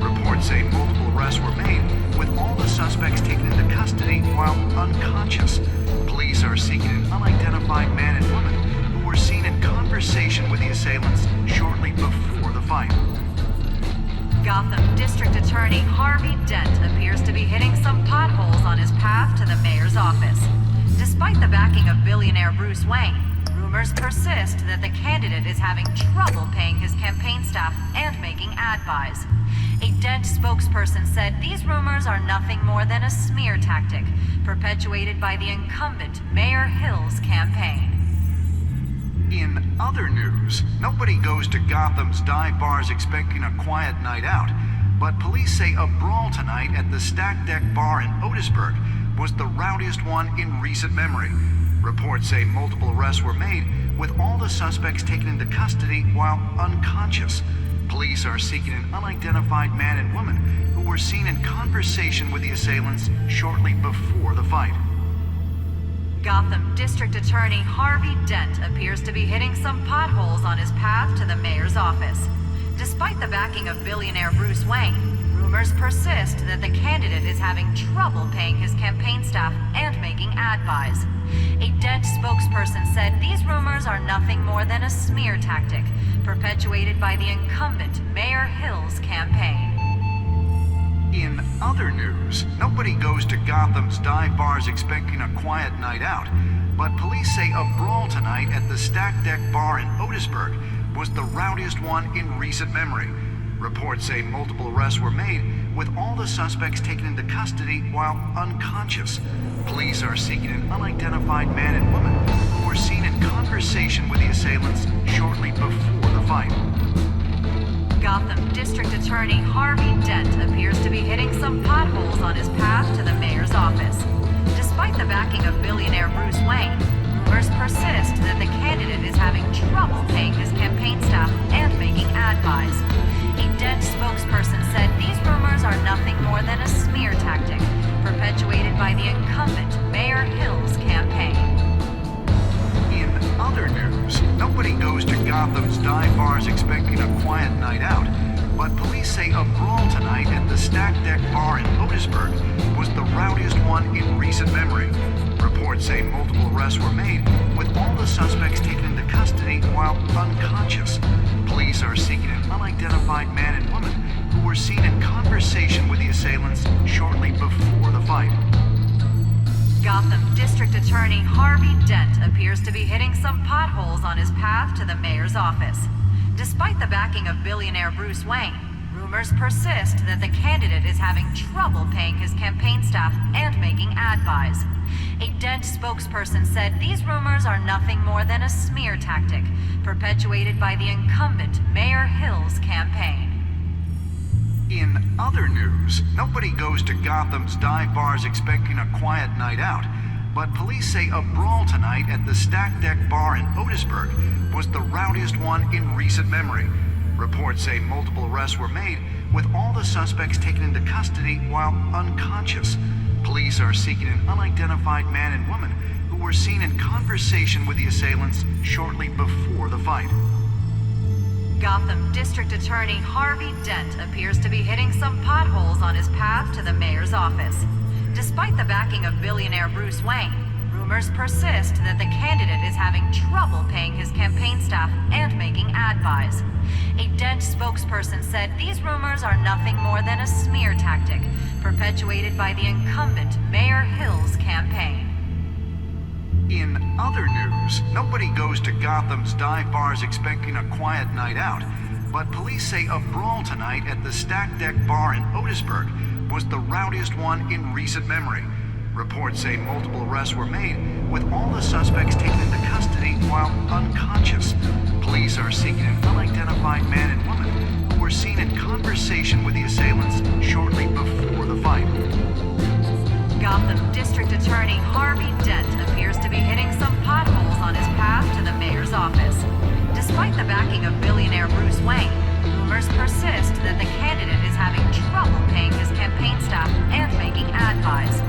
Reports say multiple arrests were made, with all the suspects taken into custody while unconscious. Police are seeking an unidentified man and woman who were seen in conversation with the assailants shortly before the fight. Gotham District Attorney Harvey Dent appears to be hitting some potholes on his path to the mayor's office. Despite the backing of billionaire Bruce Wayne, rumors persist that the candidate is having trouble paying his campaign staff and making ad buys. A Dent spokesperson said these rumors are nothing more than a smear tactic perpetuated by the incumbent Mayor Hill's campaign. In other news, nobody goes to Gotham's dive bars expecting a quiet night out, but police say a brawl tonight at the Stack Deck Bar in Otisburg was the rowdiest one in recent memory. Reports say multiple arrests were made, with all the suspects taken into custody while unconscious. Police are seeking an unidentified man and woman who were seen in conversation with the assailants shortly before the fight. Gotham District Attorney Harvey Dent appears to be hitting some potholes on his path to the mayor's office. Despite the backing of billionaire Bruce Wayne, rumors persist that the candidate is having trouble paying his campaign staff and making ad buys. A Dent spokesperson said these rumors are nothing more than a smear tactic perpetuated by the incumbent Mayor Hill's campaign. In other news, nobody goes to Gotham's dive bars expecting a quiet night out, but police say a brawl tonight at the Stack Deck Bar in Otisburg was the rowdiest one in recent memory. Reports say multiple arrests were made, with all the suspects taken into custody while unconscious. Police are seeking an unidentified man and woman who were seen in conversation with the assailants shortly before the fight. Gotham District Attorney Harvey Dent appears to be hitting some potholes on his path to the mayor's office. Despite the backing of billionaire Bruce Wayne, rumors persist that the candidate is having trouble paying his campaign staff and making ad buys. A Dent spokesperson said these rumors are nothing more than a smear tactic perpetuated by the incumbent Mayor Hill's campaign. In other news, nobody goes to Gotham's dive bars expecting a quiet night out, but police say a brawl tonight at the Stack Deck Bar in Otisburg was the rowdiest one in recent memory. Reports say multiple arrests were made, with all the suspects taken into custody while unconscious. Police are seeking an unidentified man and woman who were seen in conversation with the assailants shortly before the fight. Gotham District Attorney Harvey Dent appears to be hitting some potholes on his path to the mayor's office. Despite the backing of billionaire Bruce Wayne, rumors persist that the candidate is having trouble paying his campaign staff and making ad buys. A Dent spokesperson said these rumors are nothing more than a smear tactic perpetuated by the incumbent Mayor Hill's campaign. In other news, nobody goes to Gotham's dive bars expecting a quiet night out, but police say a brawl tonight at the Stack Deck Bar in Otisburg was the rowdiest one in recent memory. Reports say multiple arrests were made, with all the suspects taken into custody while unconscious. Police are seeking an unidentified man and woman who were seen in conversation with the assailants shortly before the fight. Gotham District Attorney Harvey Dent appears to be hitting some potholes on his path to the mayor's office. Despite the backing of billionaire Bruce Wayne, rumors persist that the candidate is having trouble paying his campaign staff and making ad buys. A Dent spokesperson said these rumors are nothing more than a smear tactic perpetuated by the incumbent Mayor Hill's campaign. In other news, nobody goes to Gotham's dive bars expecting a quiet night out, but police say a brawl tonight at the Stack Deck Bar in Otisburg was the rowdiest one in recent memory. Reports say multiple arrests were made, with all the suspects taken into custody while unconscious. Police are seeking an unidentified man and woman who were seen in conversation with the assailants shortly before the fight. Gotham District Attorney Harvey Dent appears to be hitting some potholes on his path to the mayor's office. Despite the backing of billionaire Bruce Wayne, rumors persist that the candidate is having trouble paying his campaign staff and making ad buys.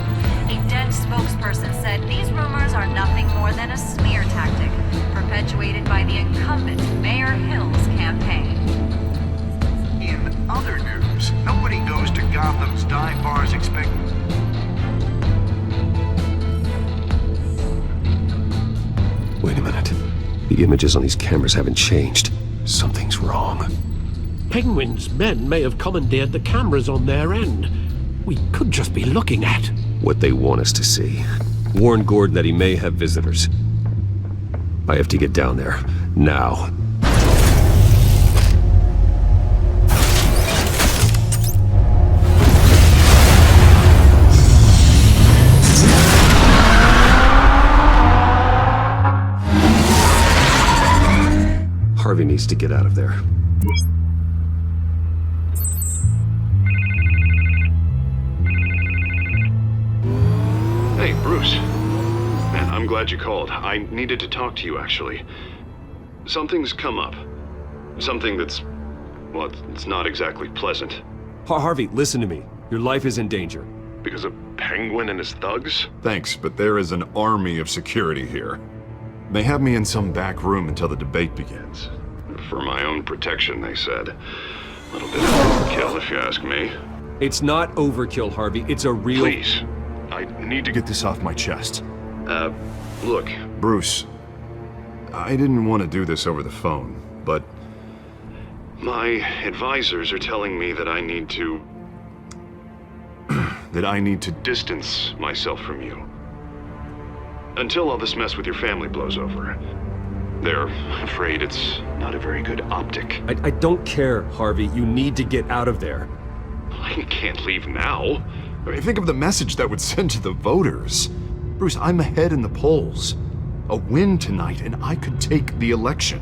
A Dent spokesperson said these rumors are nothing more than a smear tactic perpetuated by the incumbent Mayor Hill's campaign. In other news, nobody goes to Gotham's dive bars expecting... Wait a minute. The images on these cameras haven't changed. Something's wrong. Penguin's men may have commandeered the cameras on their end. We could just be looking at what they want us to see. Warn Gordon that he may have visitors. I have to get down there. Now. Harvey needs to get out of there. Hey, Bruce. Man, I'm glad you called. I needed to talk to you, actually. Something's come up. Something that's... well, it's not exactly pleasant. Harvey, listen to me. Your life is in danger. Because of Penguin and his thugs? Thanks, but there is an army of security here. They have me in some back room until the debate begins. For my own protection, they said. A little bit of overkill, if you ask me. It's not overkill, Harvey. It's a real... Please. I need to get this off my chest. Look. Bruce, I didn't want to do this over the phone, but... my advisors are telling me that I need to... that I need to... distance myself from you. Until all this mess with your family blows over. They're afraid it's not a very good optic. I don't care, Harvey. You need to get out of there. I can't leave now. I mean, think of the message that would send to the voters. Bruce, I'm ahead in the polls. A win tonight, and I could take the election.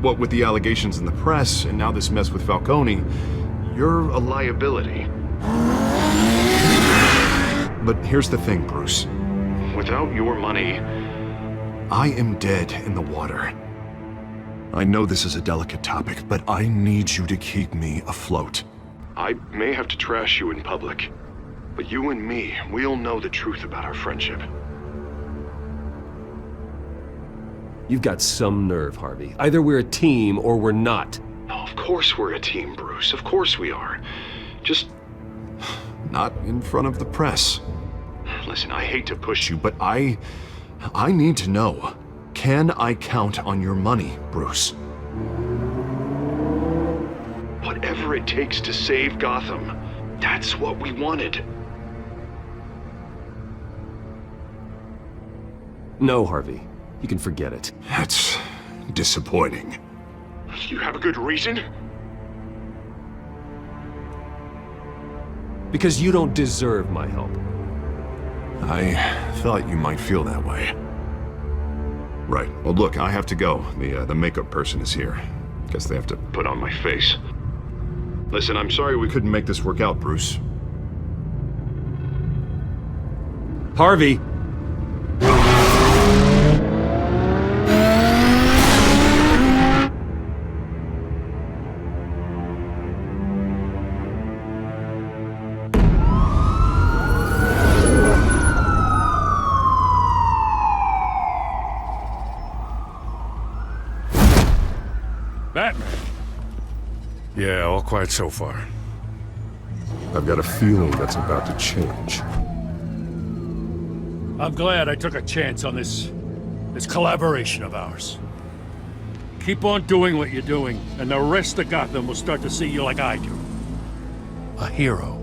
What with the allegations in the press, and now this mess with Falcone, you're a liability. But here's the thing, Bruce. Without your money... I am dead in the water. I know this is a delicate topic, but I need you to keep me afloat. I may have to trash you in public, but you and me, we'll know the truth about our friendship. You've got some nerve, Harvey. Either we're a team or we're not. No, of course we're a team, Bruce. Of course we are. Just... Not in front of the press. Listen, I hate to push you, But I need to know. Can I count on your money, Bruce? whatever it takes to save Gotham. That's what we wanted. No, Harvey. You can forget it. That's disappointing. You have a good reason? Because you don't deserve my help. I thought you might feel that way. Right. Well, look, I have to go. The makeup person is here. Guess they have to put on my face. Listen, I'm sorry we couldn't make this work out, Bruce. Harvey! Batman. Yeah, all quiet so far. I've got a feeling that's about to change. I'm glad I took a chance on this collaboration of ours. Keep on doing what you're doing, and the rest of Gotham will start to see you like I do. A hero.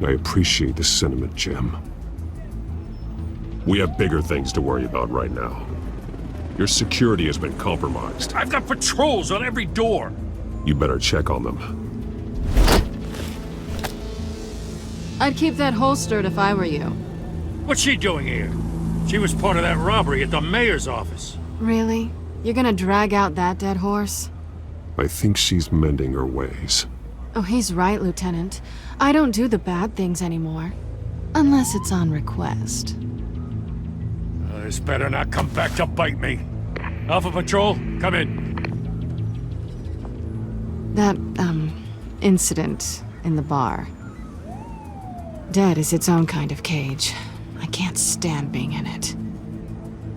I appreciate the sentiment, Jim. We have bigger things to worry about right now. Your security has been compromised. I've got patrols on every door. You better check on them. I'd keep that holstered if I were you. What's she doing here? She was part of that robbery at the mayor's office. Really? You're gonna drag out that dead horse? I think she's mending her ways. Oh, he's right, Lieutenant. I don't do the bad things anymore. Unless it's on request. This better not come back to bite me. Alpha Patrol, come in. That, incident in the bar. Dead is its own kind of cage. I can't stand being in it.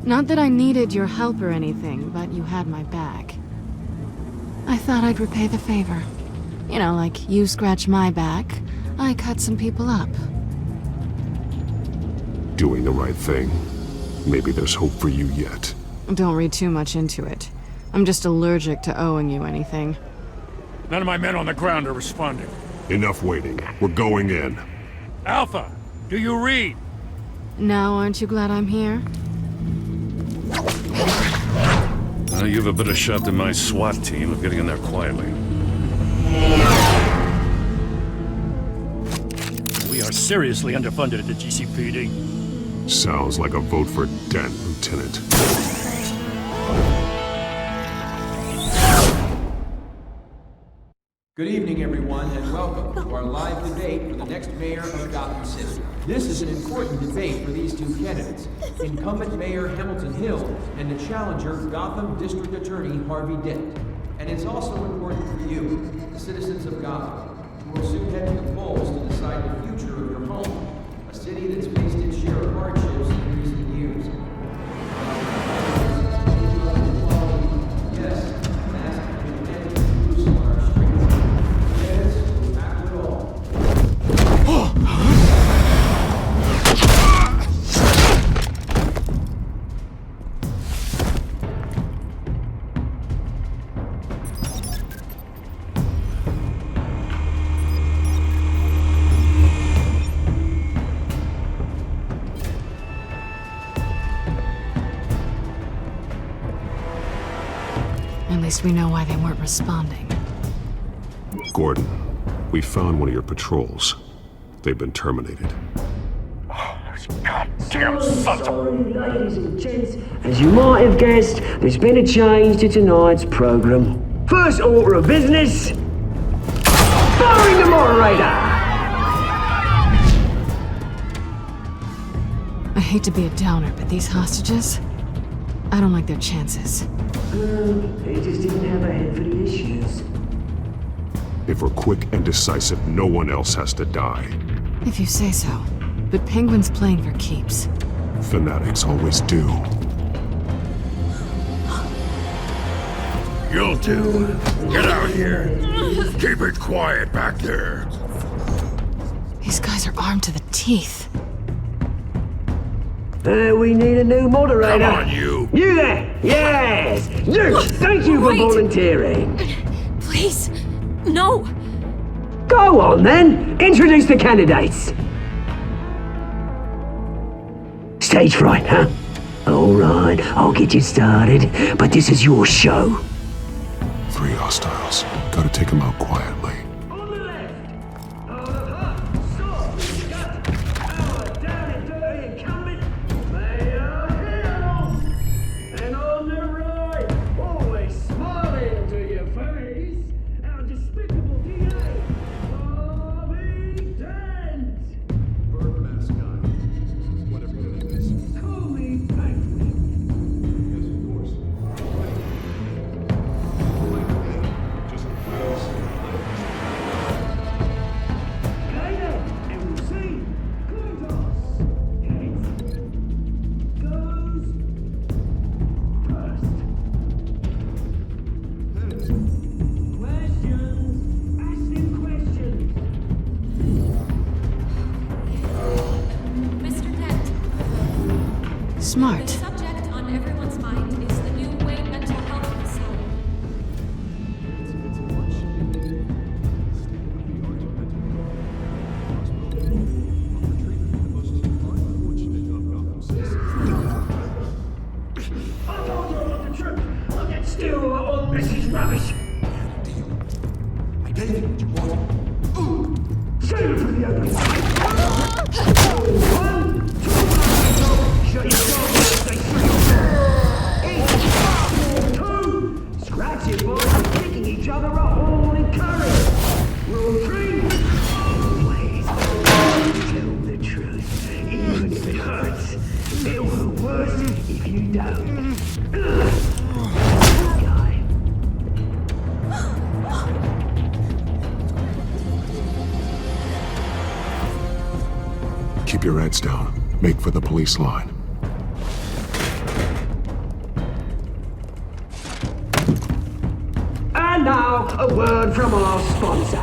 Not that I needed your help or anything, but you had my back. I thought I'd repay the favor. You know, like you scratch my back, I cut some people up. Doing the right thing. Maybe there's hope for you yet. Don't read too much into it. I'm just allergic to owing you anything. None of my men on the ground are responding. Enough waiting. We're going in. Alpha, do you read? Now, aren't you glad I'm here? You have a better shot than my SWAT team of getting in there quietly. We are seriously underfunded at the GCPD. Sounds like a vote for Dent, Lieutenant. Good evening, everyone, and welcome to our live debate for the next mayor of Gotham City. This is an important debate for these two candidates, incumbent Mayor Hamilton Hill and the challenger Gotham District Attorney Harvey Dent. And it's also important for you, the citizens of Gotham, who will soon head to the polls to decide the future of your home, a city that's faced its share of hardships in recent years. Yes, massive humanity abuse on our streets. Yes, we'll tackle it all. least we know why they weren't responding. Gordon, we found one of your patrols. They've been terminated. Goddamn sons of... Ladies and gents, as you might have guessed, there's been a change to tonight's program. First order of business... firing the moderator! I hate to be a downer, but these hostages... I don't like their chances. They just didn't have a head for the issues. If we're quick and decisive, no one else has to die. If you say so. But Penguin's playing for keeps. Fanatics always do. You'll do. Get out here. Keep it quiet back there. These guys are armed to the teeth. We need a new moderator. Come on, you. You there! Yes! You! Thank you for volunteering. Please, no. Go on then. Introduce the candidates. Stage fright, huh? All right, I'll get you started, but this is your show. 3 hostiles. Gotta take them out quietly. Smart. The subject on everyone's mind is the new Wayne mental health facility. I told you about the trip. I'll get still all this is rubbish. I gave you what you wanted. Save it for the other one. 1, 2, shut your door. Scratchy boys are kicking each other a hole in courage. Rule 3. Always tell the truth, even if it hurts. It'll hurt worse if you don't. Guy. Keep your heads down. Make for the police line. And now, a word from our sponsor.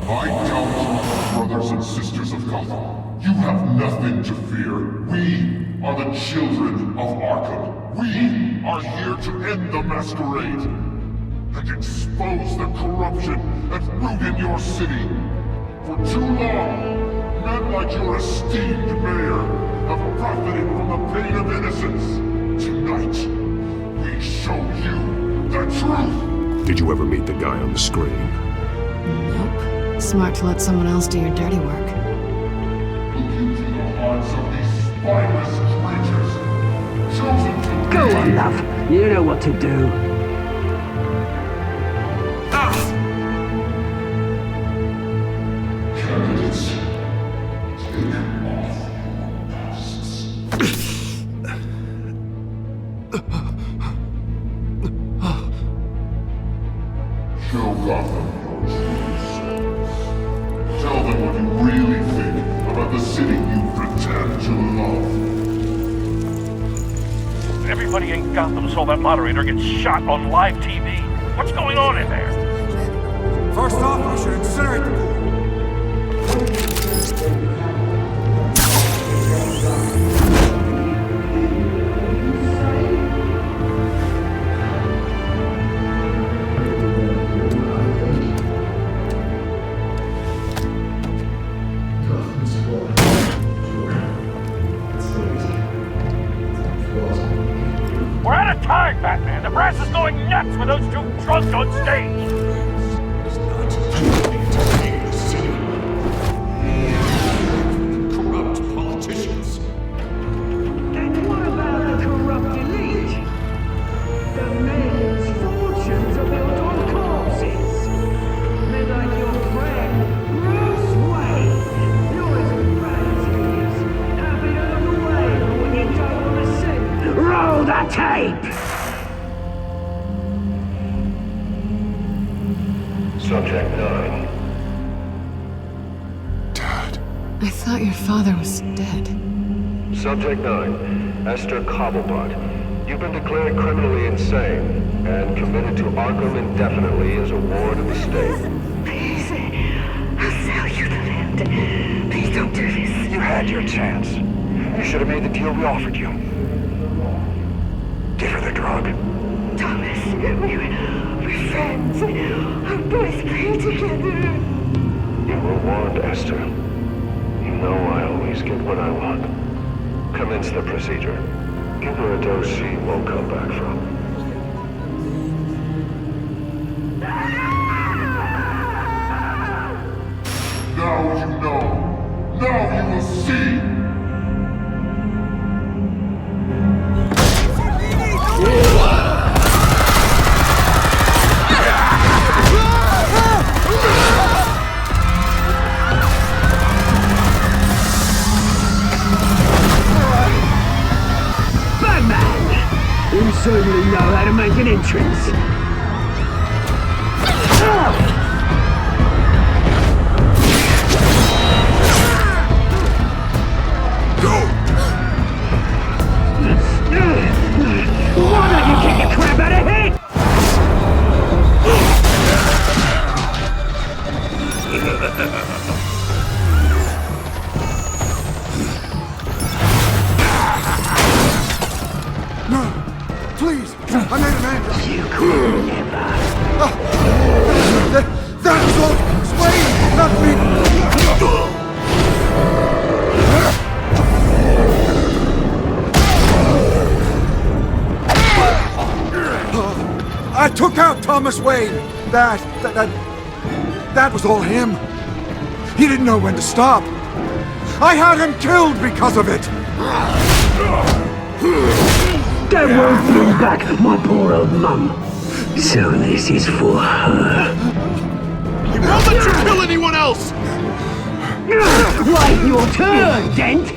My council, brothers and sisters of Gotham, you have nothing to fear. We are the children of Arkham. We are here to end the masquerade and expose the corruption that rooted your city. For too long, men like your esteemed mayor have profited from the pain of innocence. Tonight, we show you the truth. Did you ever meet the guy on the screen? Nope. Smart to let someone else do your dirty work. Look into the hearts of these spineless creatures, chosen to Go on, love. You know what to do. Candidates, take off masks. Show Gotham your true selves. Tell them what you really think about the city you pretend to love. Everybody in Gotham saw that moderator get shot on live TV. What's going on in there? First off, I should incinerate the pool. We're out of time! right, Batman. The brass is going nuts with those two drunks on stage. Corrupt politicians. And what about the corrupt elite? The millions, fortunes are built on corpses. They're like your friend, Bruce Wayne. You're as bad as he is. Happy to look away, but when you don't want to see, roll the tape! Subject 9. I thought your father was dead. Subject 9, Esther Cobblepot. You've been declared criminally insane and committed to Arkham indefinitely as a ward of the state. Please, I'll sell you the land. Please don't do this. You had your chance. You should have made the deal we offered you. Give her the drug. Thomas, we're friends. Our boys play together. You were warned, Esther. You know I always get what I want. Commence the procedure. Give her a dose she won't come back from. Now you know. Now you will see. You certainly know how to make an entrance. Go! Why don't you get your crap out of here? Please, I made a man. You could never. That was all Wayne, not me. I took out Thomas Wayne. That was all him. He didn't know when to stop. I had him killed because of it. That won't bring back my poor old mum. So this is for her. You won't let you kill anyone else! Wait your turn, Dent!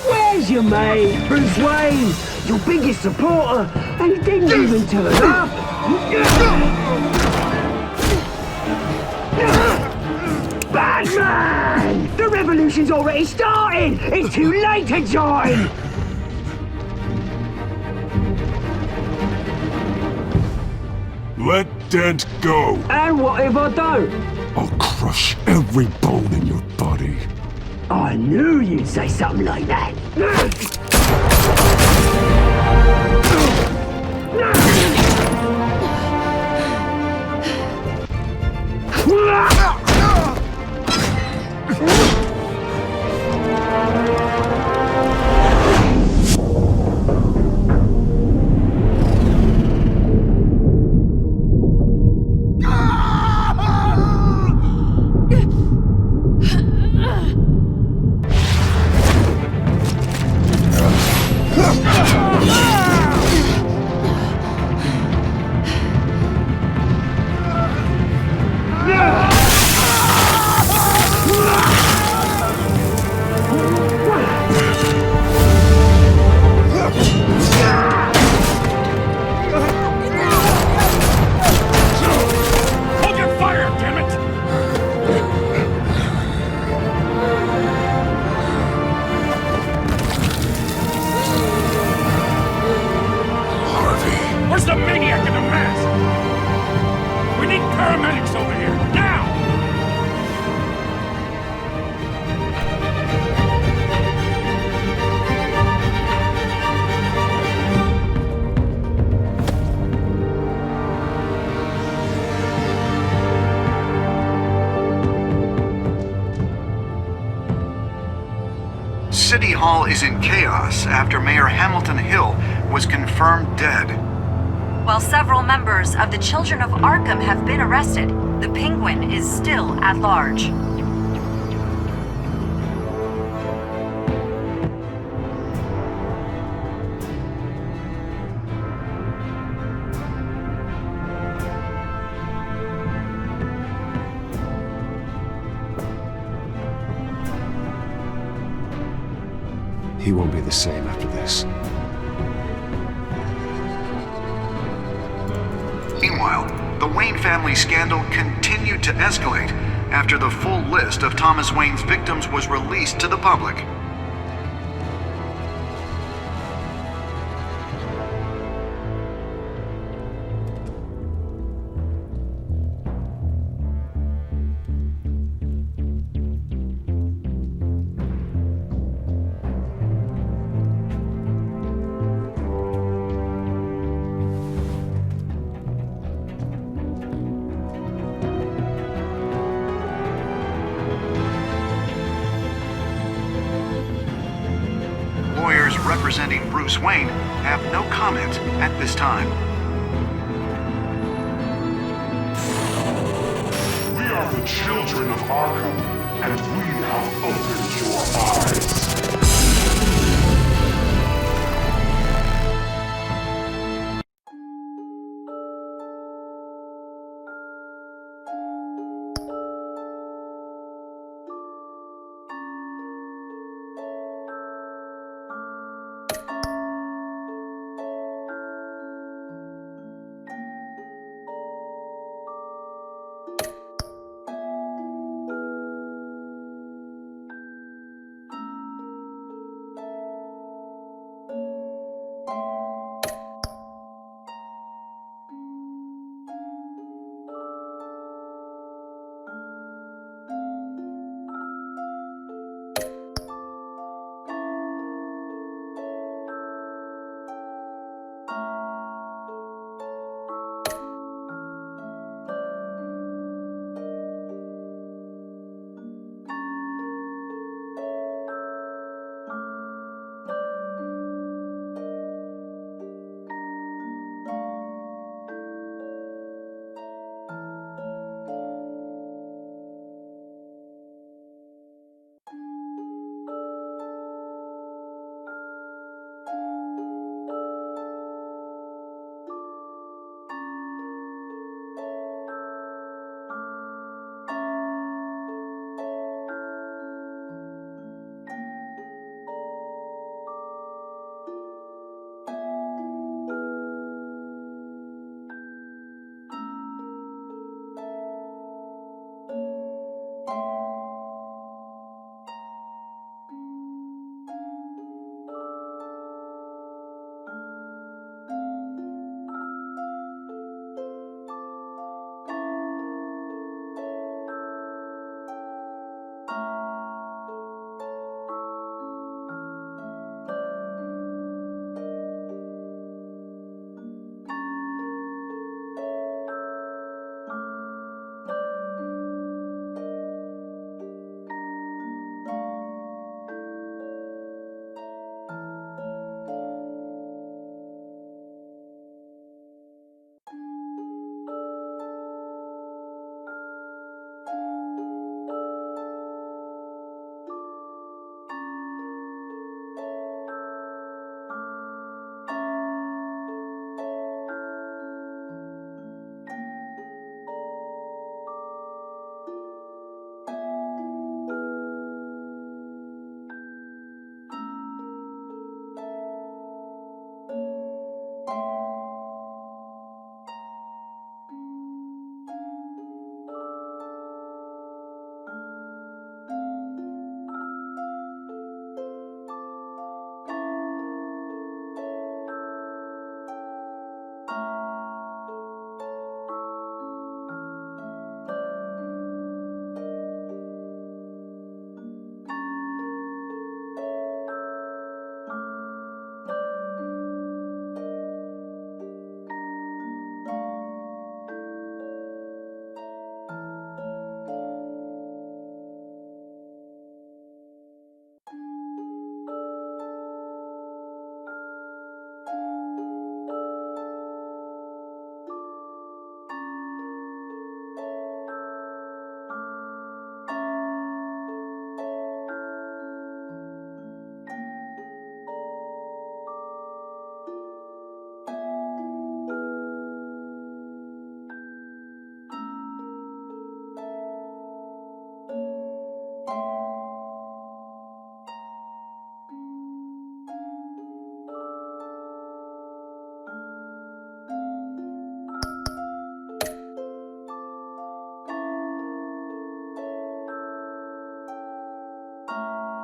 Where's your mate, Bruce Wayne? Your biggest supporter, and he didn't even turn up. Batman! The revolution's already started! It's too late to join! Let Dent go! And what if I don't? I'll crush every bone in your body. I knew you'd say something like that. City Hall is in chaos after Mayor Hamilton Hill was confirmed dead. While several members of the Children of Arkham have been arrested, the Penguin is still at large. He won't be the same after this. Meanwhile, the Wayne family scandal continued to escalate after the full list of Thomas Wayne's victims was released to the public. Representing Bruce Wayne have no comment at this time. We are the children of Arkham, and we have opened your eyes.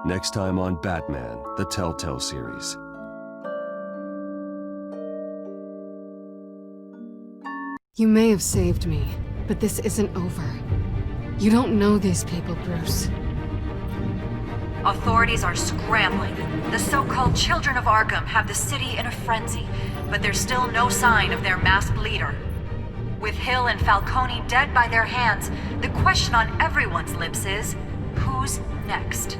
Next time on Batman, the Telltale series. You may have saved me, but this isn't over. You don't know these people, Bruce. Authorities are scrambling. The so-called Children of Arkham have the city in a frenzy, but there's still no sign of their masked leader. With Hill and Falcone dead by their hands, the question on everyone's lips is, who's next?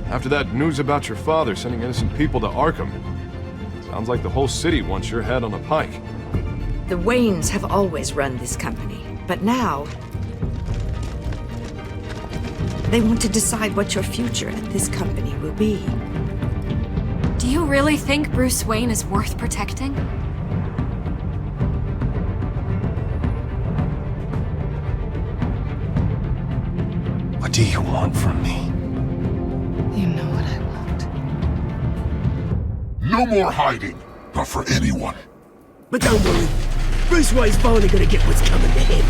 After that news about your father sending innocent people to Arkham, sounds like the whole city wants your head on a pike. The Waynes have always run this company, but now they want to decide what your future at this company will be. Do you really think Bruce Wayne is worth protecting? What do you want from me? You know what I want. No more hiding. Not for anyone. But don't worry. Bruce Wayne's finally gonna get what's coming to him.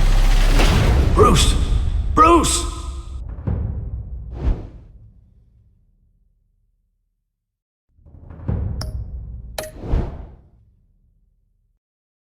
Bruce! Bruce!